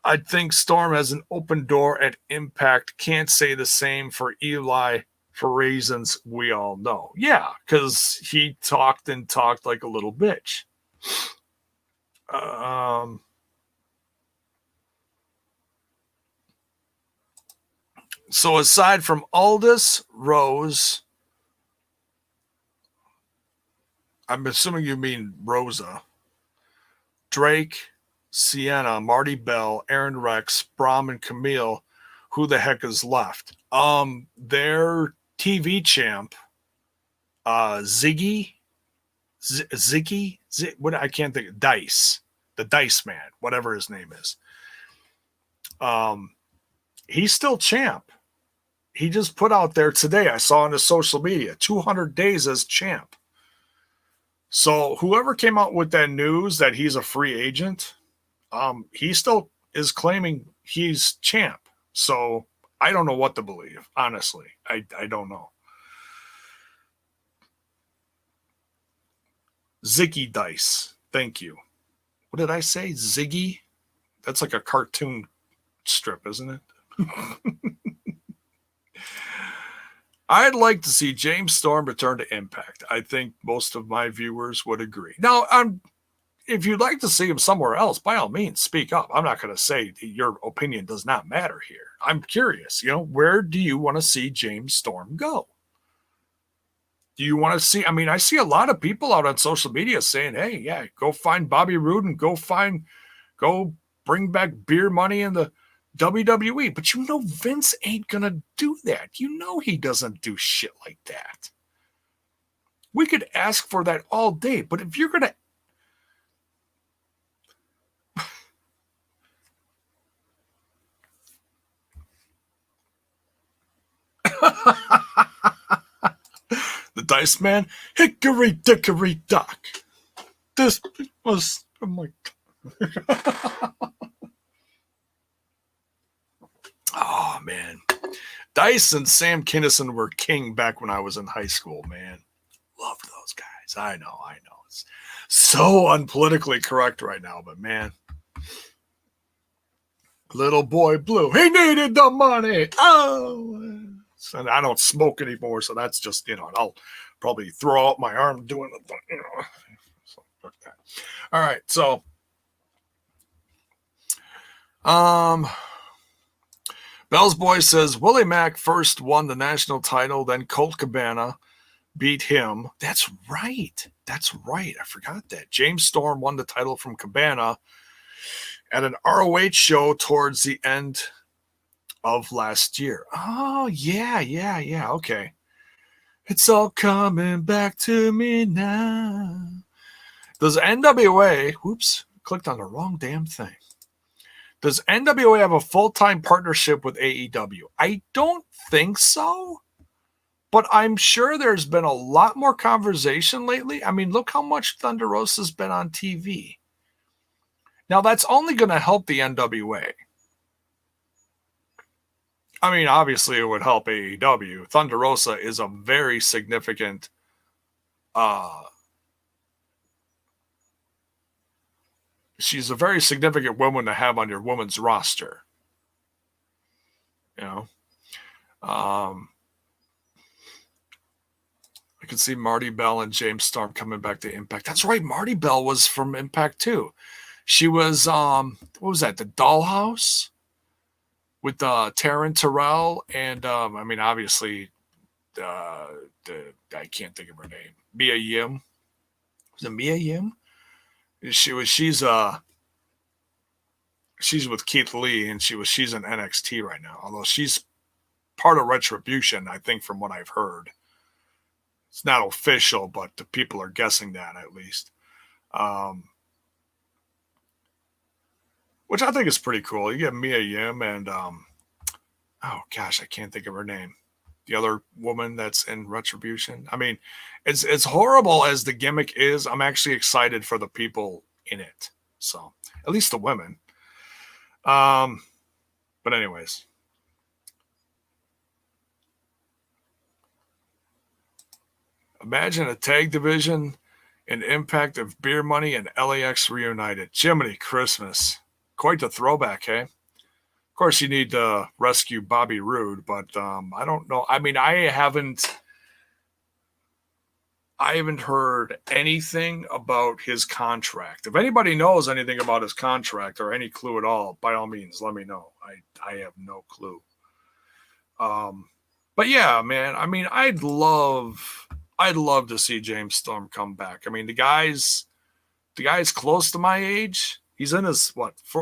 I think Storm has an open door at Impact. Can't say the same for Eli for reasons we all know. Yeah, because he talked like a little bitch. So aside from Aldis, Rose, I'm assuming you mean Rosa, Drake, Sienna, Marty Bell, Aaron Rex, Brahm, and Camille, who the heck is left? Their TV champ, Ziggy, what I can't think of, Dice, the Dice Man, whatever his name is. He's still champ. He just put out there today, I saw on his social media, 200 days as champ. So whoever came out with that news that he's a free agent, he still is claiming he's champ. So I don't know what to believe, honestly. I don't know. Ziggy Dice. Thank you. What did I say? Ziggy? That's like a cartoon strip, isn't it? I'd like to see James Storm return to Impact. I think most of my viewers would agree. Now, if you'd like to see him somewhere else, by all means, speak up. I'm not going to say your opinion does not matter here. I'm curious, where do you want to see James Storm go? Do you want to see, I see a lot of people out on social media saying, hey, yeah, go find Bobby Roode and go bring back beer money in the WWE. But Vince ain't going to do that. He doesn't do shit like that. We could ask for that all day, but if you're going to the Dice Man, hickory dickory dock. This was, oh my God. Oh, man. Dice and Sam Kinison were king back when I was in high school, man. Loved those guys. I know. It's so unpolitically correct right now, but man. Little boy blue. He needed the money. Oh. And I don't smoke anymore, so that's just, I'll probably throw out my arm doing the, something like that. All right, so Bell's Boy says Willie Mack first won the national title, then Colt Cabana beat him. That's right. I forgot that. James Storm won the title from Cabana at an ROH show towards the end of last year. Oh, yeah. Okay. It's all coming back to me now. Does NWA, whoops, clicked on the wrong damn thing. Does NWA have a full-time partnership with AEW? I don't think so, but I'm sure there's been a lot more conversation lately. Look how much Thunder Rosa's been on TV. Now, that's only going to help the NWA. I mean, obviously, it would help AEW. Thunder Rosa is a very significant she's a very significant woman to have on your women's roster. You know? I can see Marty Bell and James Storm coming back to Impact. That's right. Marty Bell was from Impact too. She was, what was that? The Dollhouse with Taryn Terrell and, I mean, obviously, I can't think of her name. Mia Yim. Was it Mia Yim? She's with Keith Lee, and she's in NXT right now. Although she's part of Retribution, I think, from what I've heard. It's not official, but the people are guessing that at least. Which I think is pretty cool. You get Mia Yim and oh gosh, I can't think of her name. The other woman that's in Retribution. I mean, it's horrible as the gimmick is. I'm actually excited for the people in it. So at least the women. But anyways. Imagine a tag division and Impact of Beer Money and LAX reunited. Jiminy Christmas. Quite the throwback, hey? Of course, you need to rescue Bobby Roode, but I don't know. I mean, I haven't heard anything about his contract. If anybody knows anything about his contract or any clue at all, by all means, let me know. I have no clue. But yeah, man, I mean, I'd love to see James Storm come back. I mean, the guy's close to my age. He's in his,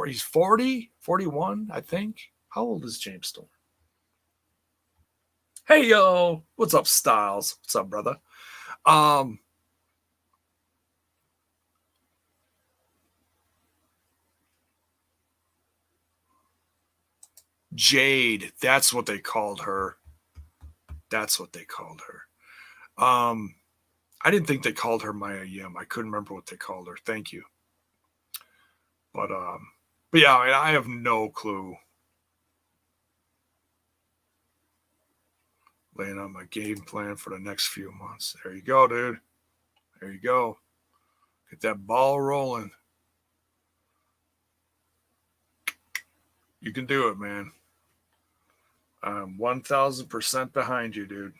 he's 40, 41, I think. How old is James Storm? Hey, yo. What's up, Styles? What's up, brother? Jade. That's what they called her. I didn't think they called her Maya Yim. I couldn't remember what they called her. Thank you. But yeah, I mean, I have no clue. Laying out my game plan for the next few months. There you go, dude. There you go. Get that ball rolling. You can do it, man. I'm 1,000% behind you, dude.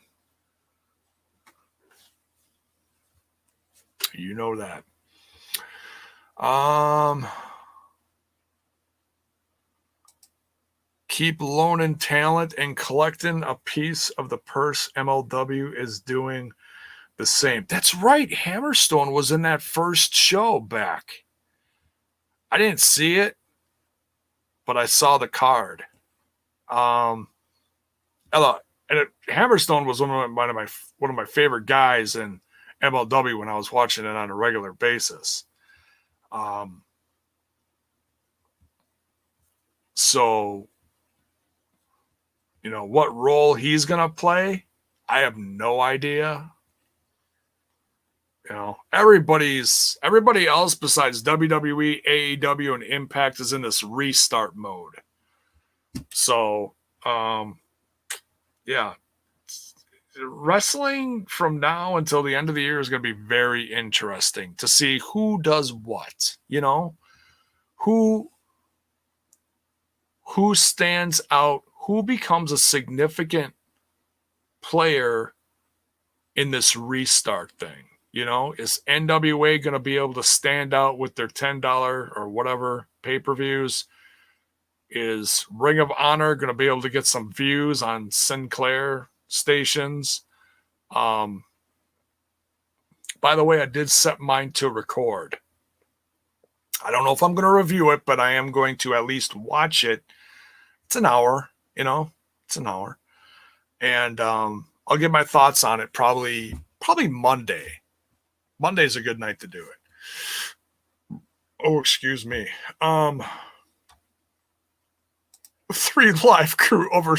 You know that. Keep loaning talent and collecting a piece of the purse. MLW is doing the same. That's right. Hammerstone was in that first show back. I didn't see it, but I saw the card. Hammerstone was one of my favorite guys in MLW when I was watching it on a regular basis. So, you know, what role he's going to play, I have no idea. You know, everybody else besides WWE, AEW, and Impact is in this restart mode. So, yeah. Wrestling from now until the end of the year is going to be very interesting to see who does what, you know, who stands out, who becomes a significant player in this restart thing. You know, is NWA going to be able to stand out with their $10 or whatever pay-per-views? Is Ring of Honor going to be able to get some views on Sinclair stations? By the way, I did set mine to record. I don't know if I'm going to review it, but I am going to at least watch it. It's an hour, you know, it's an hour. And I'll get my thoughts on it probably Monday. Monday's a good night to do it. Oh, excuse me. 3 live crew over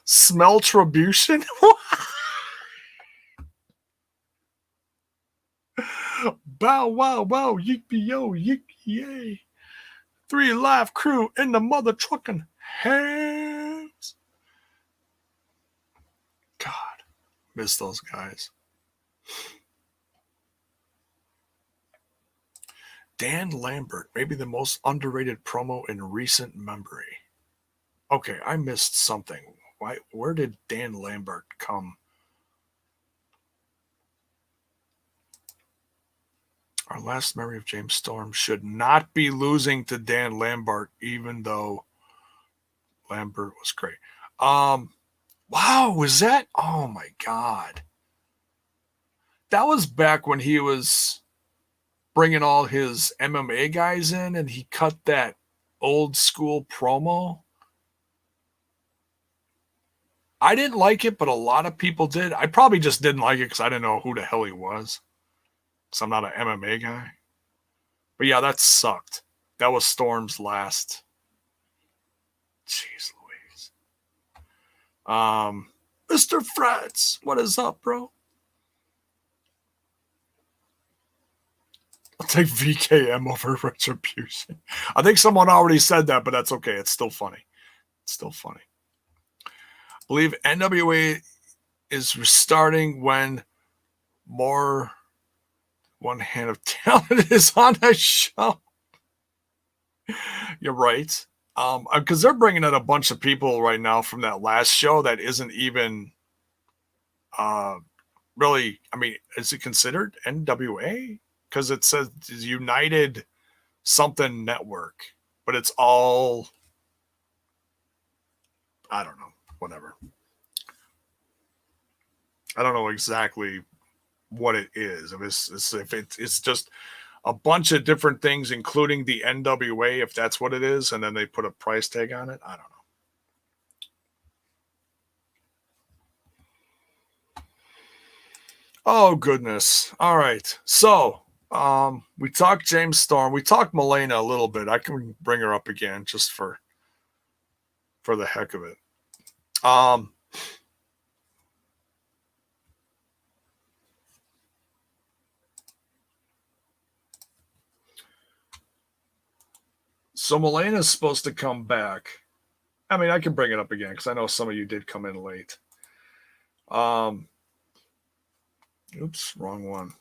Smeltribution? Bow, wow, wow, yippee, yo, yippee, yay. 3 live crew in the mother trucking hands. God, miss those guys. Dan Lambert, maybe the most underrated promo in recent memory. Okay, I missed something. Where did Dan Lambert come? Our last memory of James Storm should not be losing to Dan Lambert, even though Lambert was great. Wow, was that? Oh my God. That was back when he was bringing all his MMA guys in and he cut that old school promo. I didn't like it, but a lot of people did. I probably just didn't like it because I didn't know who the hell he was. Because I'm not an MMA guy. But yeah, that sucked. That was Storm's last. Jeez Louise. Mr. Freds, what is up, bro? I'll take VKM over Retribution. I think someone already said that, but that's okay. It's still funny. It's still funny. I believe NWA is restarting when more one hand of talent is on a show. You're right. Because they're bringing in a bunch of people right now from that last show that isn't even really, I mean, is it considered NWA? Because it says United something network, but it's all, I don't know, whatever. I don't know exactly what it is. If it's just a bunch of different things, including the NWA, if that's what it is, and then they put a price tag on it. I don't know. Oh, goodness. All right. So, we talked James Storm. We talked Melina a little bit. I can bring her up again just for the heck of it. So Melina's supposed to come back. I mean, I can bring it up again because I know some of you did come in late. Oops, wrong one.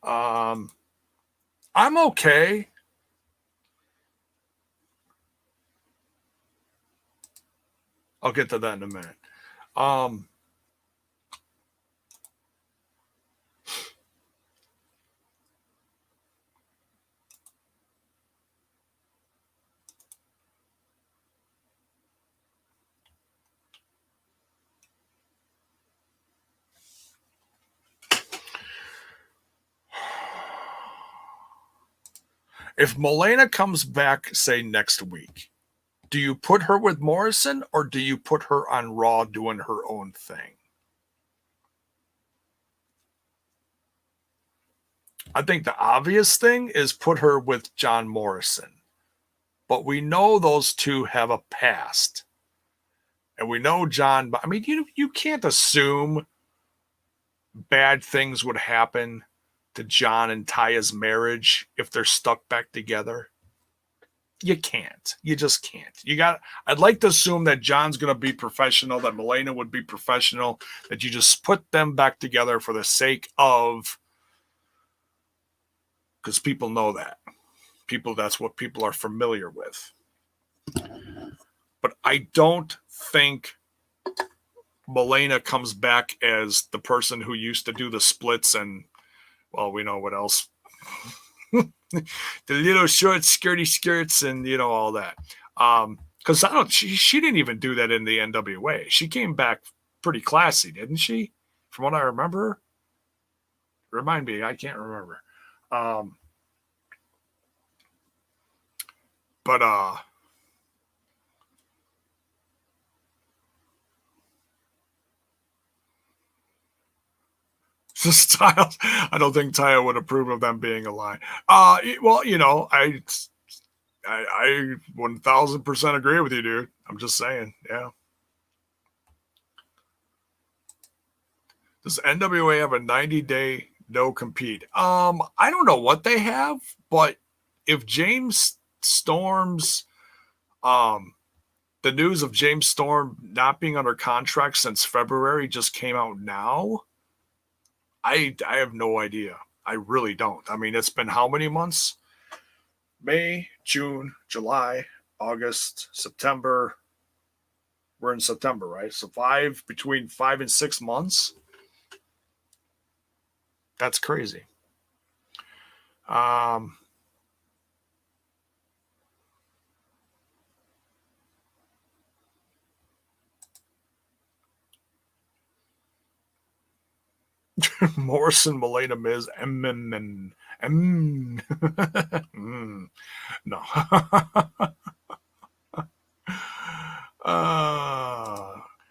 I'm okay. I'll get to that in a minute. If Melina comes back, say, next week, do you put her with Morrison or do you put her on Raw doing her own thing? I think the obvious thing is put her with John Morrison. But we know those two have a past. And we know John, I mean, you can't assume bad things would happen to John and Taya's marriage if they're stuck back together. You can't. You just can't. I'd like to assume that John's going to be professional, that Melina would be professional, that you just put them back together for the sake of, because people know that. That's what people are familiar with. But I don't think Melina comes back as the person who used to do the splits and, well, we know what else. The little short skirty skirts and, all that. Because she didn't even do that in the NWA. She came back pretty classy, didn't she? From what I remember. Remind me, I can't remember. The styles, I don't think Taya would approve of them being a lie. Well, I 1000% agree with you, dude. I'm just saying, yeah. Does NWA have a 90-day no compete? I don't know what they have, but if James Storm's the news of James Storm not being under contract since February just came out now. I have no idea. I really don't. I mean, it's been how many months? May, June, July, August, September. We're in September, right? So between 5 and 6 months. That's crazy. Morrison, Melina, Miz, no.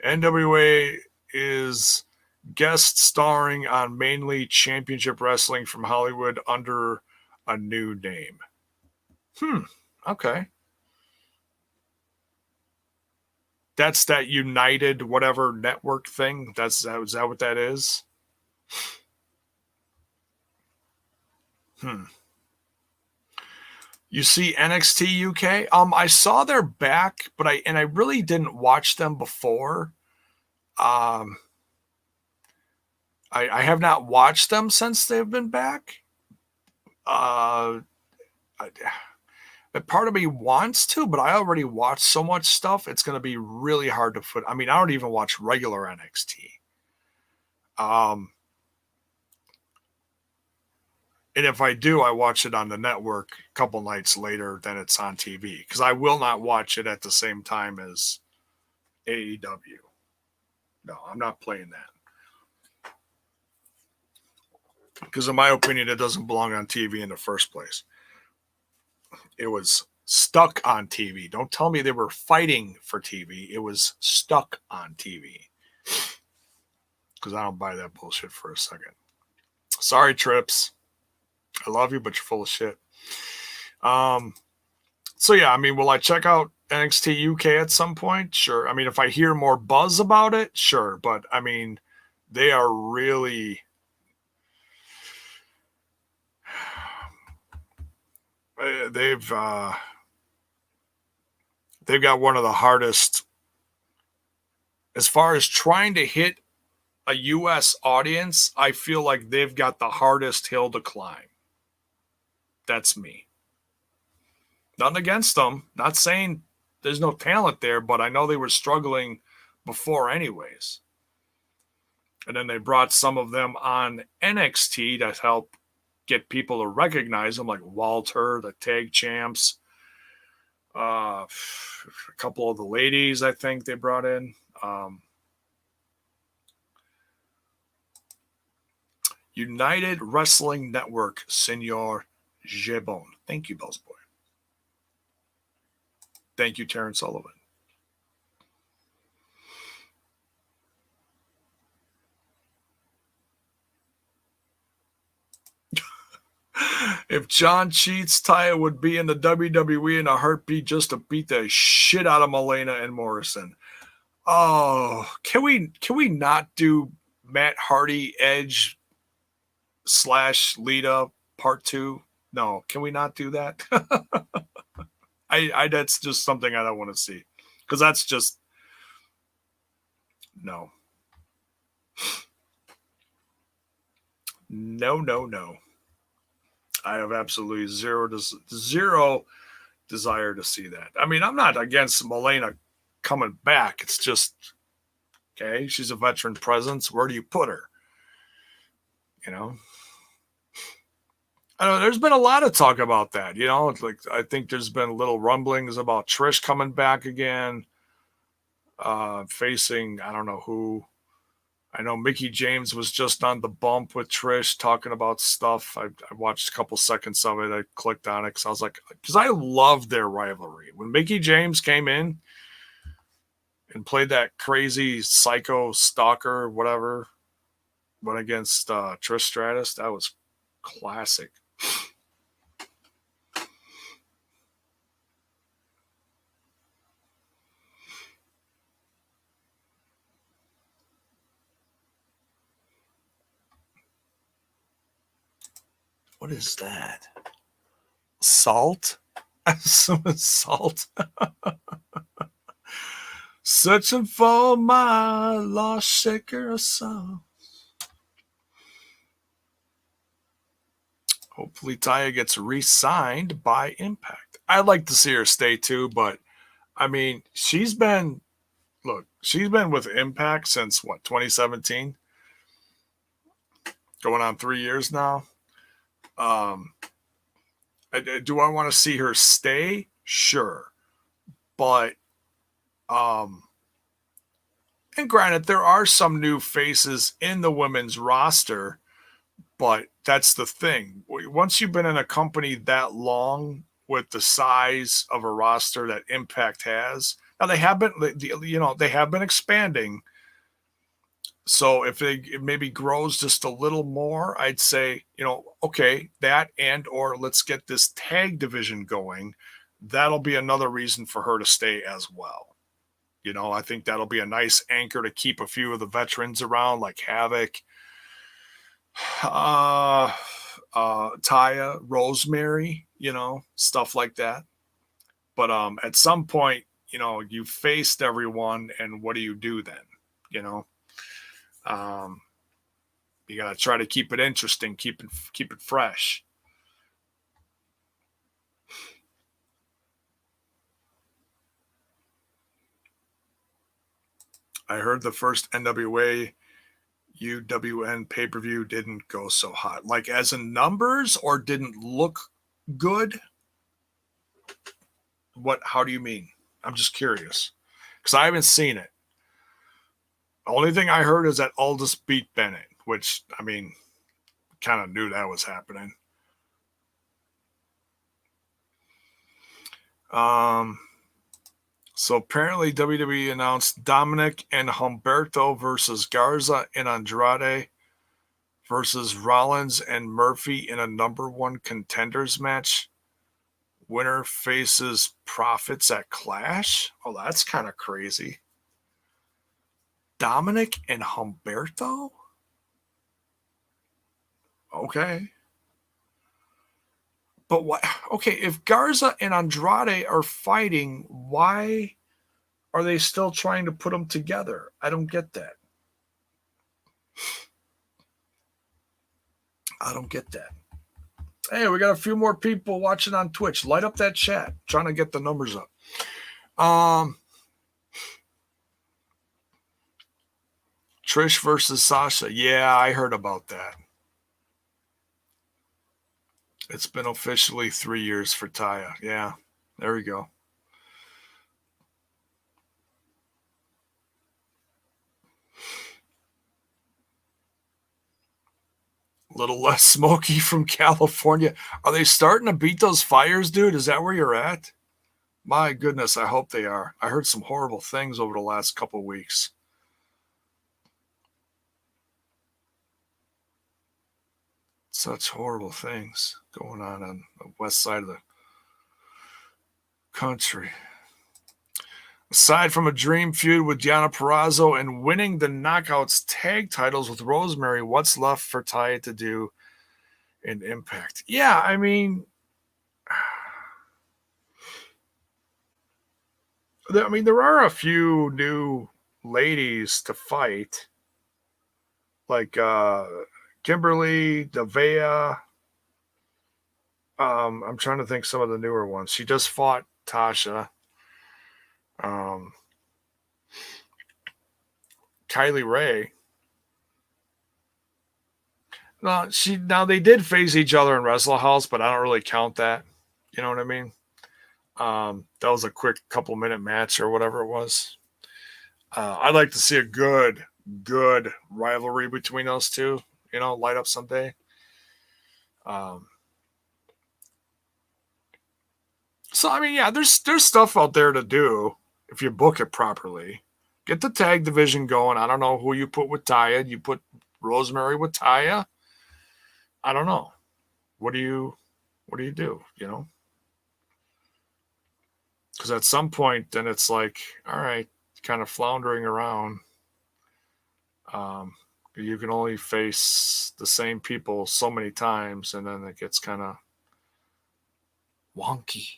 NWA is guest starring on mainly Championship Wrestling from Hollywood under a new name. Okay. That's that United whatever network thing. Is that what that is? You see NXT UK? I saw their back, but I really didn't watch them before. I have not watched them since they've been back. Part of me wants to, but I already watched so much stuff. It's going to be really hard to put. I mean, I don't even watch regular NXT. And if I do, I watch it on the network a couple nights later than it's on TV because I will not watch it at the same time as AEW. No, I'm not playing that. Because in my opinion, it doesn't belong on TV in the first place. It was stuck on TV. Don't tell me they were fighting for TV. It was stuck on TV. Because I don't buy that bullshit for a second. Sorry, Trips. I love you, but you're full of shit. So yeah, I mean, will I check out NXT UK at some point? Sure. I mean, if I hear more buzz about it, sure. But I mean, they are really they've got one of the hardest as far as trying to hit a US audience. I feel like they've got the hardest hill to climb. That's me. Nothing against them. Not saying there's no talent there, but I know they were struggling before anyways. And then they brought some of them on NXT to help get people to recognize them, like Walter, the tag champs. A couple of the ladies, I think they brought in. United Wrestling Network, Senor Jebon. Thank you, Bell's Boy. Thank you, Terrence Sullivan. If John cheats, Taya would be in the WWE in a heartbeat just to beat the shit out of Melina and Morrison. Oh, can we not do Matt Hardy Edge / Lita Part 2? No, can we not do that? I that's just something I don't want to see because that's just no. No. I have absolutely zero desire to see that. I mean, I'm not against Melina coming back. It's just, okay, she's a veteran presence. Where do you put her? You know? I know there's been a lot of talk about that. You know, it's like I think there's been little rumblings about Trish coming back again, facing I don't know who. I know Mickie James was just on the bump with Trish talking about stuff. I watched a couple seconds of it. I clicked on it because I was like, because I love their rivalry. When Mickie James came in and played that crazy psycho stalker, whatever, went against Trish Stratus, that was classic. What is that? Salt? Some assault. Searching for my lost shaker of soul. Hopefully Taya gets re-signed by Impact. I'd like to see her stay too, but I mean, she's been with Impact since what, 2017? Going on 3 years now. Do I want to see her stay? Sure. But and granted, there are some new faces in the women's roster, but that's the thing. Once you've been in a company that long with the size of a roster that Impact has, now they have been expanding. So if it maybe grows just a little more, I'd say, okay, that or let's get this tag division going. That'll be another reason for her to stay as well. I think that'll be a nice anchor to keep a few of the veterans around, like Havoc, Taya, Rosemary, stuff like that. But at some point, you faced everyone, and what do you do then? You gotta try to keep it interesting, keep it fresh. I heard the first NWA UWN pay-per-view didn't go so hot. Like as in numbers, or didn't look good? How do you mean? I'm just curious. Because I haven't seen it. The only thing I heard is that Aldous beat Bennett, which, I mean, kind of knew that was happening. So apparently WWE announced Dominic and Humberto versus Garza and Andrade versus Rollins and Murphy in a number one contenders match. Winner faces Profits at Clash? Oh, that's kind of crazy. Dominic and Humberto? Okay. But what? Okay, if Garza and Andrade are fighting, why are they still trying to put them together? I don't get that. Hey, we got a few more people watching on Twitch. Light up that chat. I'm trying to get the numbers up. Trish versus Sasha. Yeah, I heard about that. It's been officially 3 years for Taya. Yeah, there we go. Little less smoky from California. Are they starting to beat those fires, dude? Is that where you're at? My goodness, I hope they are. I heard some horrible things over the last couple of weeks. Such horrible things going on the west side of the country. Aside from a dream feud with Deonna Purrazzo and winning the Knockouts tag titles with Rosemary, what's left for Taya to do in Impact? Yeah, I mean, there are a few new ladies to fight, like Kimberly, Davea. I'm trying to think some of the newer ones. She just fought Tasha. Kylie Ray. Now they did face each other in Wrestle House, but I don't really count that. You know what I mean? That was a quick couple minute match or whatever it was. I'd like to see a good rivalry between those two. Light up someday. So I mean, yeah, there's stuff out there to do if you book it properly. Get the tag division going. I don't know who you put with Taya. You put Rosemary with Taya. I don't know. What do you do? Because at some point, then it's like, all right, kind of floundering around. You can only face the same people so many times, and then it gets kind of wonky.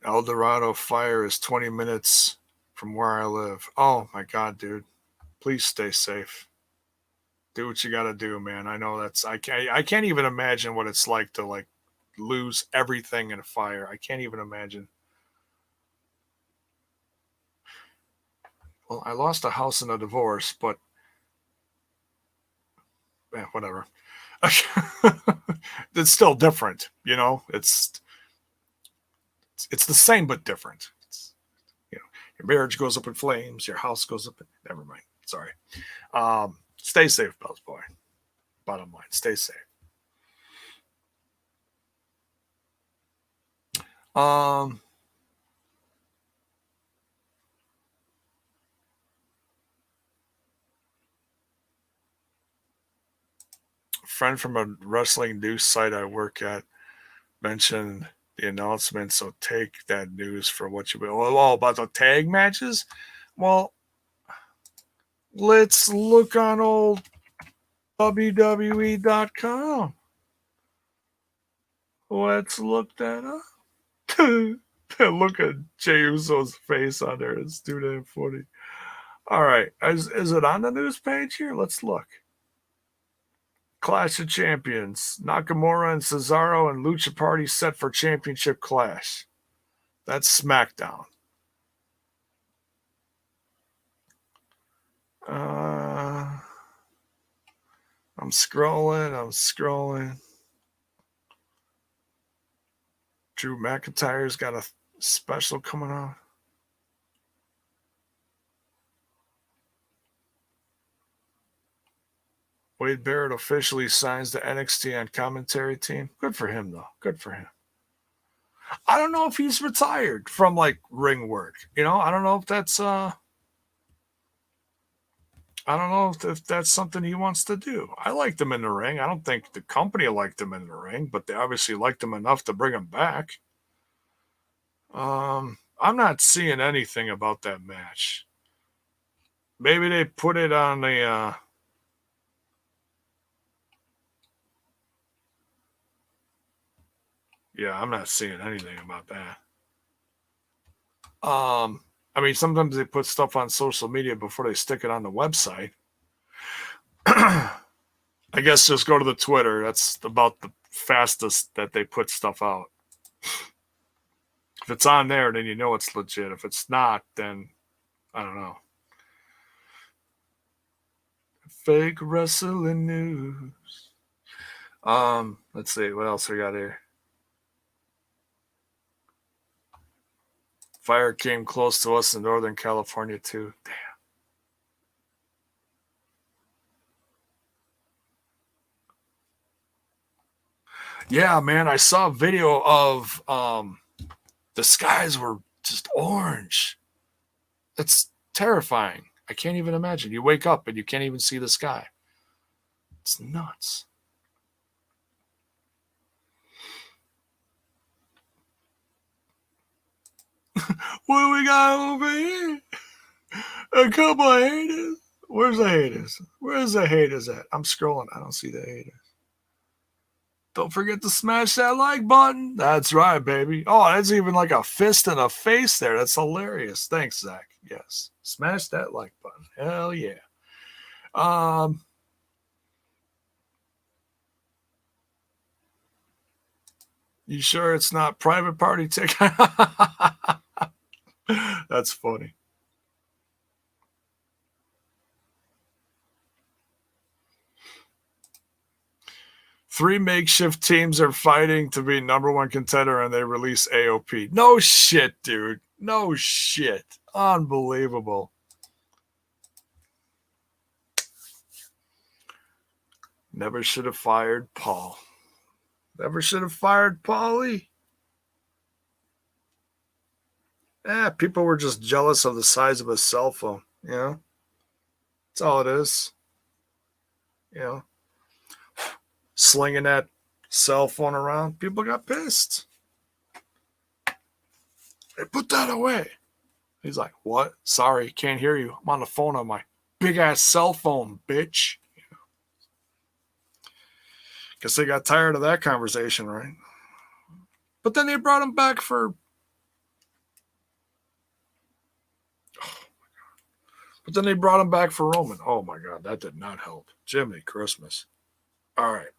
El Dorado fire is 20 minutes from where I live. Oh my God, dude. Please stay safe. Do what you got to do, man. I know I can't even imagine what it's like to like lose everything in a fire. I can't even imagine. Well, I lost a house in a divorce, but whatever. It's still different, you know. It's the same but different. You know, your marriage goes up in flames, your house goes up in. Never mind. Sorry. Stay safe, Bells Boy. Bottom line, stay safe. Friend from a wrestling news site I work at mentioned the announcement, so take that news for what you will. Oh, about the tag matches? Well, let's look on old WWE.com. Let's look that up. Look at Jey Uso's face on there. It's too damn funny. All right. Is it on the news page here? Let's look. Clash of Champions. Nakamura and Cesaro and Lucha Party set for championship clash. That's SmackDown. I'm scrolling. Drew McIntyre's got a special coming on. Wade Barrett officially signs the NXT on commentary team. Good for him, though. Good for him. I don't know if he's retired from like ring work. You know, I don't know if that's if that's something he wants to do. I liked him in the ring. I don't think the company liked him in the ring, but they obviously liked him enough to bring him back. I'm not seeing anything about that match. Maybe they put it on the yeah, I'm not seeing anything about that. I mean, sometimes they put stuff on social media before they stick it on the website. I guess just go to the Twitter. That's about the fastest that they put stuff out. If it's on there, then you know it's legit. If it's not, then I don't know. Fake wrestling news. Let's see what else we got here. Fire came close to us in Northern California too. Damn. Yeah, man, I saw a video of the skies were just orange. It's terrifying. I can't even imagine. You wake up and you can't even see the sky. It's nuts. What do we got over here? A couple of haters. Where's the haters? Where's the haters at? I'm scrolling. I don't see the haters. Don't forget to smash that like button. That's right, baby. Oh, that's even like a fist and a face there. That's hilarious. Thanks, Zach. Yes. Smash that like button. Hell yeah. You sure it's not private party ticket? That's funny. Three makeshift teams are fighting to be number one contender and they release AOP. No shit, dude. No shit. Unbelievable. Never should have fired Paul. Never should have fired Paulie. People were just jealous of the size of a cell phone, you know? That's all it is. You know? Slinging that cell phone around, people got pissed. They put that away. He's like, what? Sorry, can't hear you. I'm on the phone on my big ass cell phone, bitch. Guess they got tired of that conversation, right? But then they brought him back for... But then they brought him back for Roman. Oh, my God. That did not help. Jiminy Christmas. All right.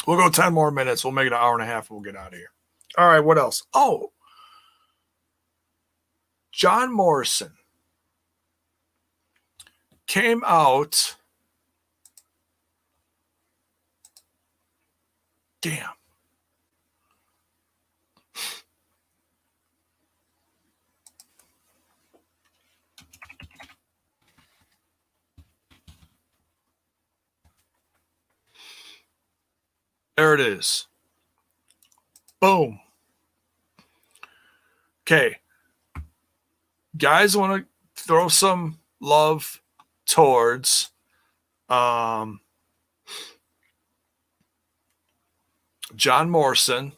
We'll go 10 more minutes. We'll make it an hour and a half. And we'll get out of here. All right. What else? Oh. John Morrison came out... Damn. There it is. Boom. Okay. Guys want to throw some love towards John Morrison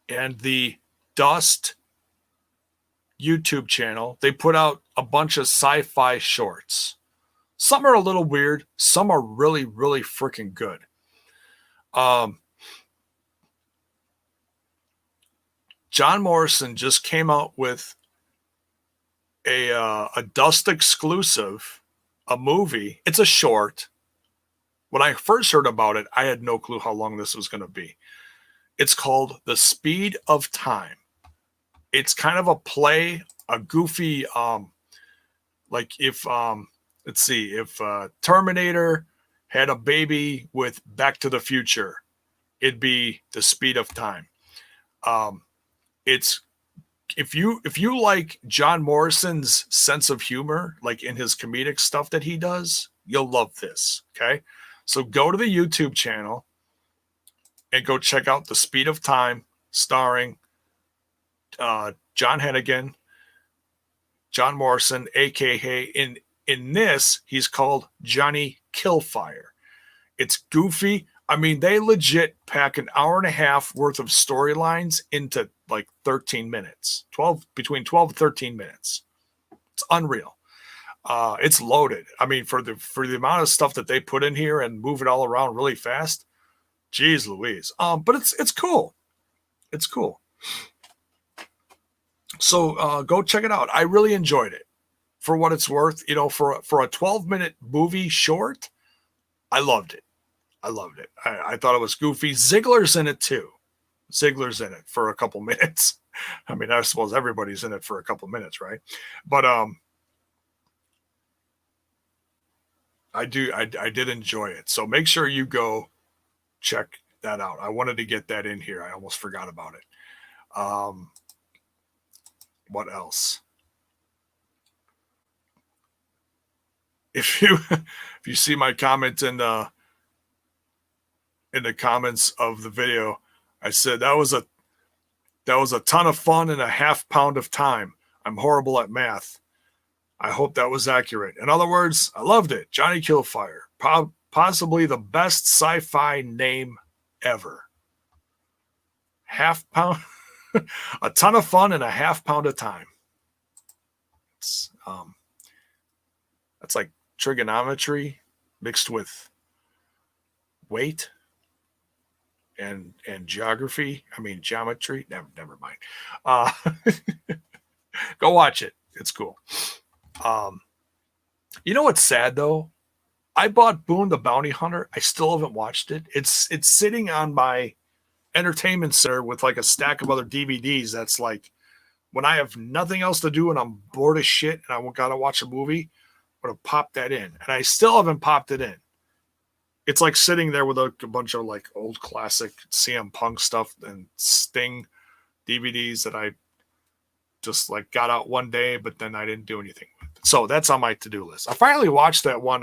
and the Dust YouTube channel. They put out a bunch of sci-fi shorts. Some are a little weird. Some are really, really freaking good. John Morrison just came out with a Dust exclusive, a movie. It's a short. When I first heard about it, I had no clue how long this was going to be. It's called The Speed of Time. It's kind of a play, a goofy, like if, let's see, if Terminator had a baby with Back to the Future, it'd be The Speed of Time. It's if you like John Morrison's sense of humor, like in his comedic stuff that he does, you'll love this. Okay, so go to the YouTube channel and go check out The Speed of Time, starring John Hennigan, John Morrison, aka in this he's called Johnny Killfire. It's goofy. I mean, they legit pack an hour and a half worth of storylines into like 13 minutes, between 12 and 13 minutes. It's unreal. It's loaded. I mean, for the amount of stuff that they put in here and move it all around really fast, geez Louise. But it's cool. It's cool. So go check it out. I really enjoyed it for what it's worth. You know, for a 12-minute movie short, I loved it. I thought it was goofy. Ziggler's in it too. Ziggler's in it for a couple minutes. I mean, I suppose everybody's in it for a couple minutes, right? But I did enjoy it. So make sure you go check that out. I wanted to get that in here. I almost forgot about it. What else? If you see my comment in the comments of the video, I said that was a ton of fun and a half pound of time. I'm horrible at math. I hope that was accurate. In other words, I loved it. Johnny Killfire, possibly the best sci-fi name ever. Half pound, a ton of fun and a half pound of time. It's that's like trigonometry mixed with weight. And geography. I mean geometry. Never mind. Go watch it. It's cool. You know what's sad though? I bought Boone the Bounty Hunter. I still haven't watched it. It's sitting on my entertainment center with like a stack of other DVDs. That's like when I have nothing else to do and I'm bored as shit and I gotta watch a movie, I'm gonna pop that in. And I still haven't popped it in. It's like sitting there with a bunch of like old classic CM Punk stuff and Sting DVDs that I just like got out one day, but then I didn't do anything with it. So that's on my to-do list. I finally watched that one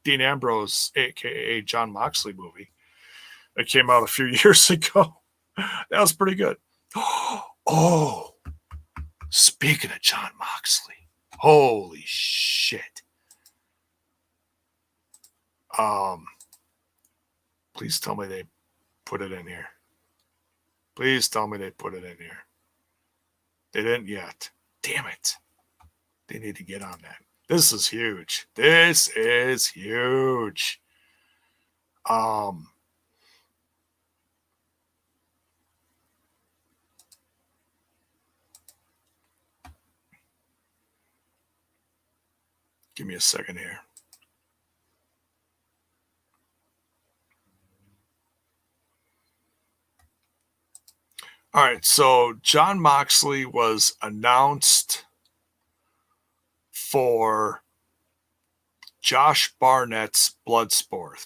Dean Ambrose, aka John Moxley movie that came out a few years ago. That was pretty good. Oh, speaking of John Moxley, holy shit. Please tell me they put it in here. Please tell me they put it in here. They didn't yet. Damn it. They need to get on that. This is huge. This is huge. Give me a second here. All right, so Jon Moxley was announced for Josh Barnett's Bloodsport.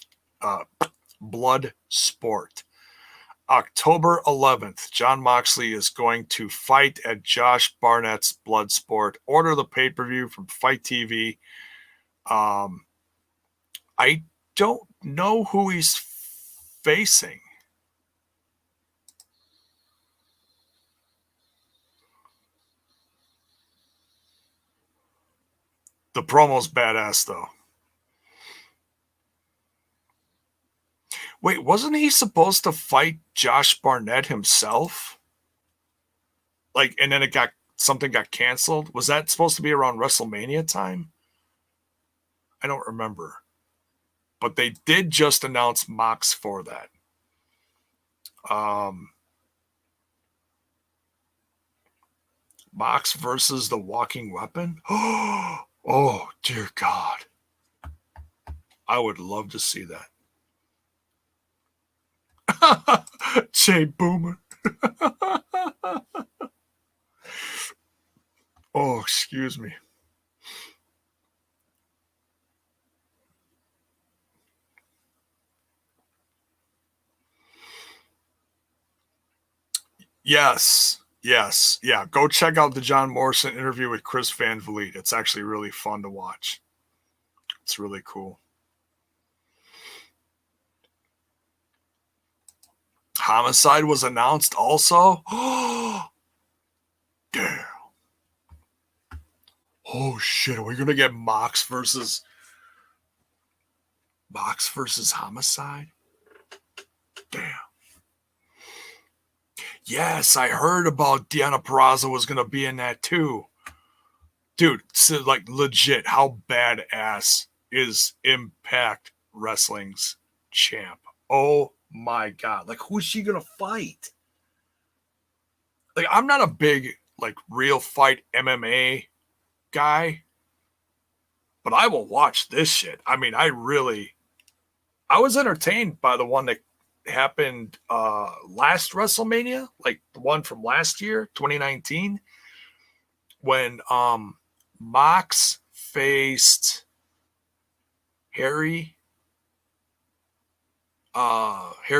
October 11th, Jon Moxley is going to fight at Josh Barnett's Bloodsport. Order the pay-per-view from Fight TV. I don't know who he's facing. The promo's badass, though. Wait, wasn't he supposed to fight Josh Barnett himself? Like, and then something got canceled? Was that supposed to be around WrestleMania time? I don't remember. But they did just announce Mox for that. Mox versus the Walking Weapon? Oh, dear God. I would love to see that. Jay Boomer. Oh, excuse me. Yes. Yeah. Go check out the John Morrison interview with Chris Van Vliet. It's actually really fun to watch. It's really cool. Homicide was announced also. Damn. Oh shit, are we gonna get Mox versus Homicide? Damn. Yes, I heard about Deonna Purrazzo was gonna be in that too. Dude, so like legit, how badass is Impact Wrestling's champ? Oh my God. Like, who's she gonna fight? Like, I'm not a big, like, real fight MMA guy, but I will watch this shit. I mean, I was entertained by the one that happened last WrestleMania, like the one from last year, 2019, when Mox faced Harry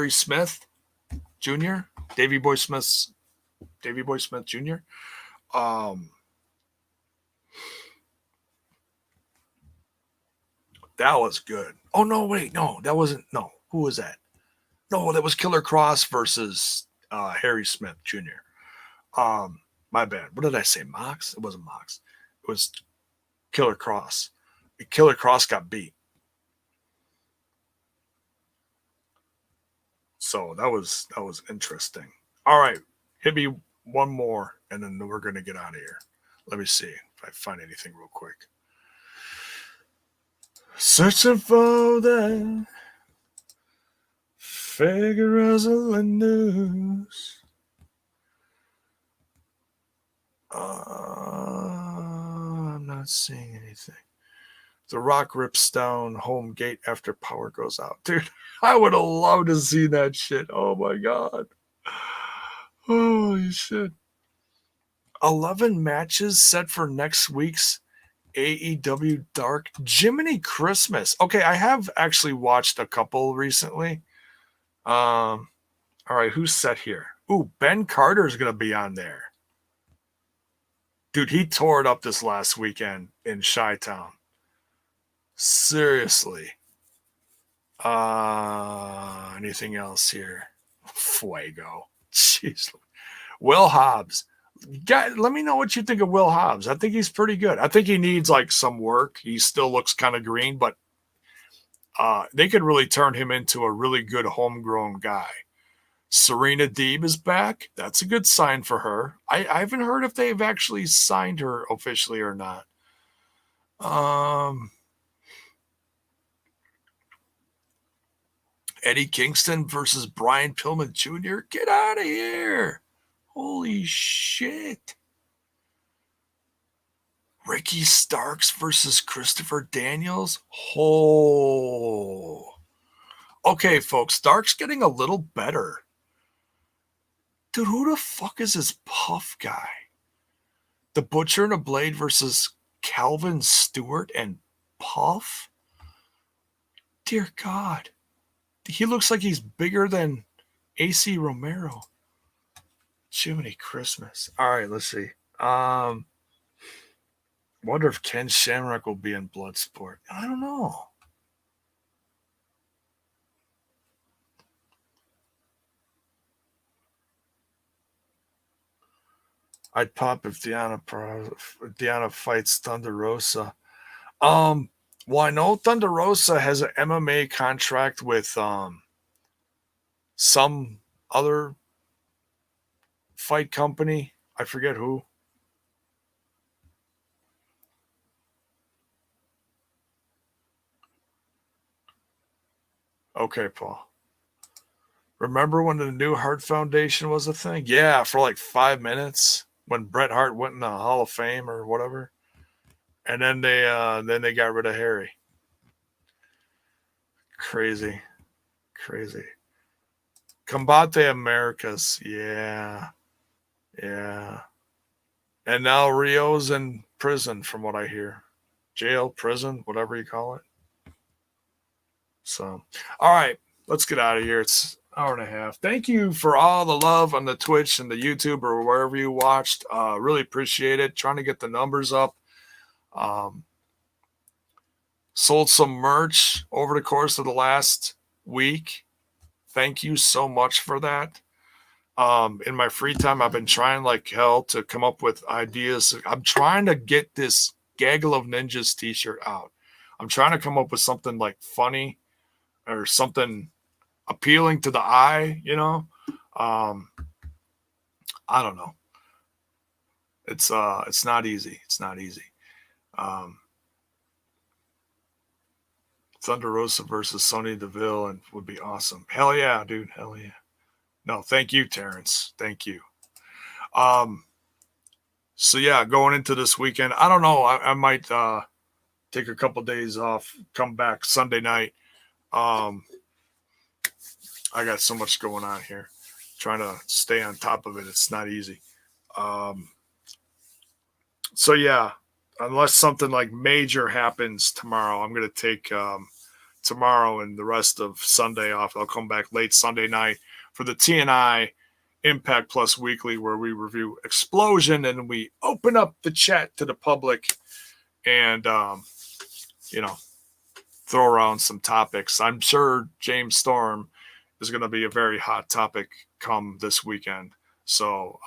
Smith Jr., Davey Boy Smith Jr. That was good. Oh no, wait, no, that wasn't. No, who was that? No, that was Killer Cross versus Harry Smith Jr. My bad. What did I say? Mox? It wasn't Mox. It was Killer Cross. Killer Cross got beat. So that was interesting. All right, hit me one more, and then we're gonna get out of here. Let me see if I find anything real quick. Searching for the figures of the news. I'm not seeing anything. The Rock rips down home gate after power goes out. Dude, I would have loved to see that shit. Oh my God. Holy shit. 11 matches set for next week's AEW Dark. Jiminy Christmas. Okay, I have actually watched a couple recently. All right, who's set here? Ooh, Ben Carter's going to be on there. Dude, he tore it up this last weekend in Chi-Town. Seriously. Anything else here? Fuego. Jeez. Will Hobbs. Let me know what you think of Will Hobbs. I think he's pretty good. I think he needs like some work. He still looks kind of green, but they could really turn him into a really good homegrown guy. Serena Deeb is back. That's a good sign for her. I haven't heard if they've actually signed her officially or not. Eddie Kingston versus Brian Pillman Jr. Get out of here. Holy shit. Ricky Starks versus Christopher Daniels? Oh. Okay, folks, Starks getting a little better. Dude, who the fuck is this Puff guy? The Butcher and a Blade versus Calvin Stewart and Puff? Dear God. He looks like he's bigger than AC Romero. Jiminy Christmas. All right, let's see. Wonder if Ken Shamrock will be in Bloodsport. I don't know. I'd pop if Deanna fights Thunder Rosa. Well, I know Thunder Rosa has an MMA contract with some other fight company. I forget who. Okay, Paul. Remember when the New Heart Foundation was a thing? Yeah, for like 5 minutes when Bret Hart went in the Hall of Fame or whatever, and then they got rid of Harry. Crazy. Combate Americas, yeah. And now Rio's in prison, from what I hear. Jail, prison, whatever you call it. So, all right, let's get out of here. It's an hour and a half. Thank you for all the love on the Twitch and the YouTube or wherever you watched. Really appreciate it. Trying to get the numbers up. Sold some merch over the course of the last week. Thank you so much for that. In my free time, I've been trying like hell to come up with ideas. I'm trying to get this Gaggle of Ninjas t-shirt out. I'm trying to come up with something like funny or something appealing to the eye, you know. I don't know. It's not easy. Thunder Rosa versus Sonya Deville and would be awesome. Hell yeah, dude. Hell yeah. No, thank you, Terrence. Thank you. So yeah, going into this weekend, I don't know. I might take a couple days off, come back Sunday night. I got so much going on here. Trying to stay on top of it. It's not easy. So yeah, unless something like major happens tomorrow, I'm going to take tomorrow and the rest of Sunday off. I'll come back late Sunday night for the TNI Impact Plus Weekly, where we review Explosion and we open up the chat to the public and, throw around some topics. I'm sure James Storm is going to be a very hot topic come this weekend. So,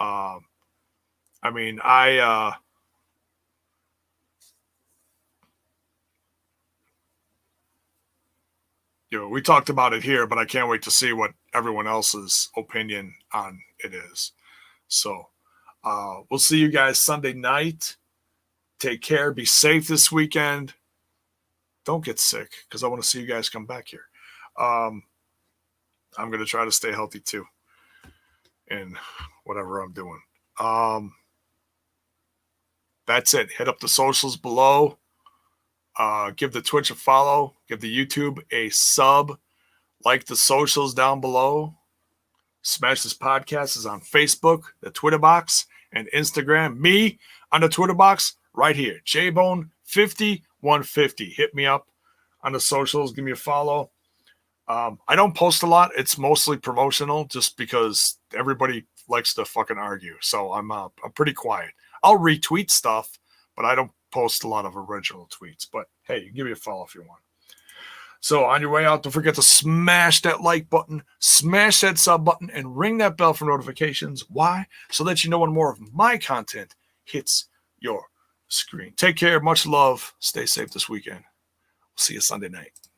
we talked about it here, but I can't wait to see what everyone else's opinion on it is. So we'll see you guys Sunday night. Take care. Be safe this weekend. Don't get sick because I want to see you guys come back here. I'm going to try to stay healthy too in whatever I'm doing. That's it. Hit up the socials below. Give the Twitch a follow. Give the YouTube a sub. Like the socials down below. Smash This Podcast is on Facebook, the Twitter box, and Instagram. Me on the Twitter box right here. JBone50150. Hit me up on the socials. Give me a follow. I don't post a lot. It's mostly promotional just because everybody likes to fucking argue. So I'm pretty quiet. I'll retweet stuff, but I don't post a lot of original tweets. But hey, give me a follow if you want. So on your way out, don't forget to smash that like button, smash that sub button, and ring that bell for notifications. Why? So that you know when more of my content hits your screen. Take care. Much love. Stay safe this weekend. We'll see you Sunday night.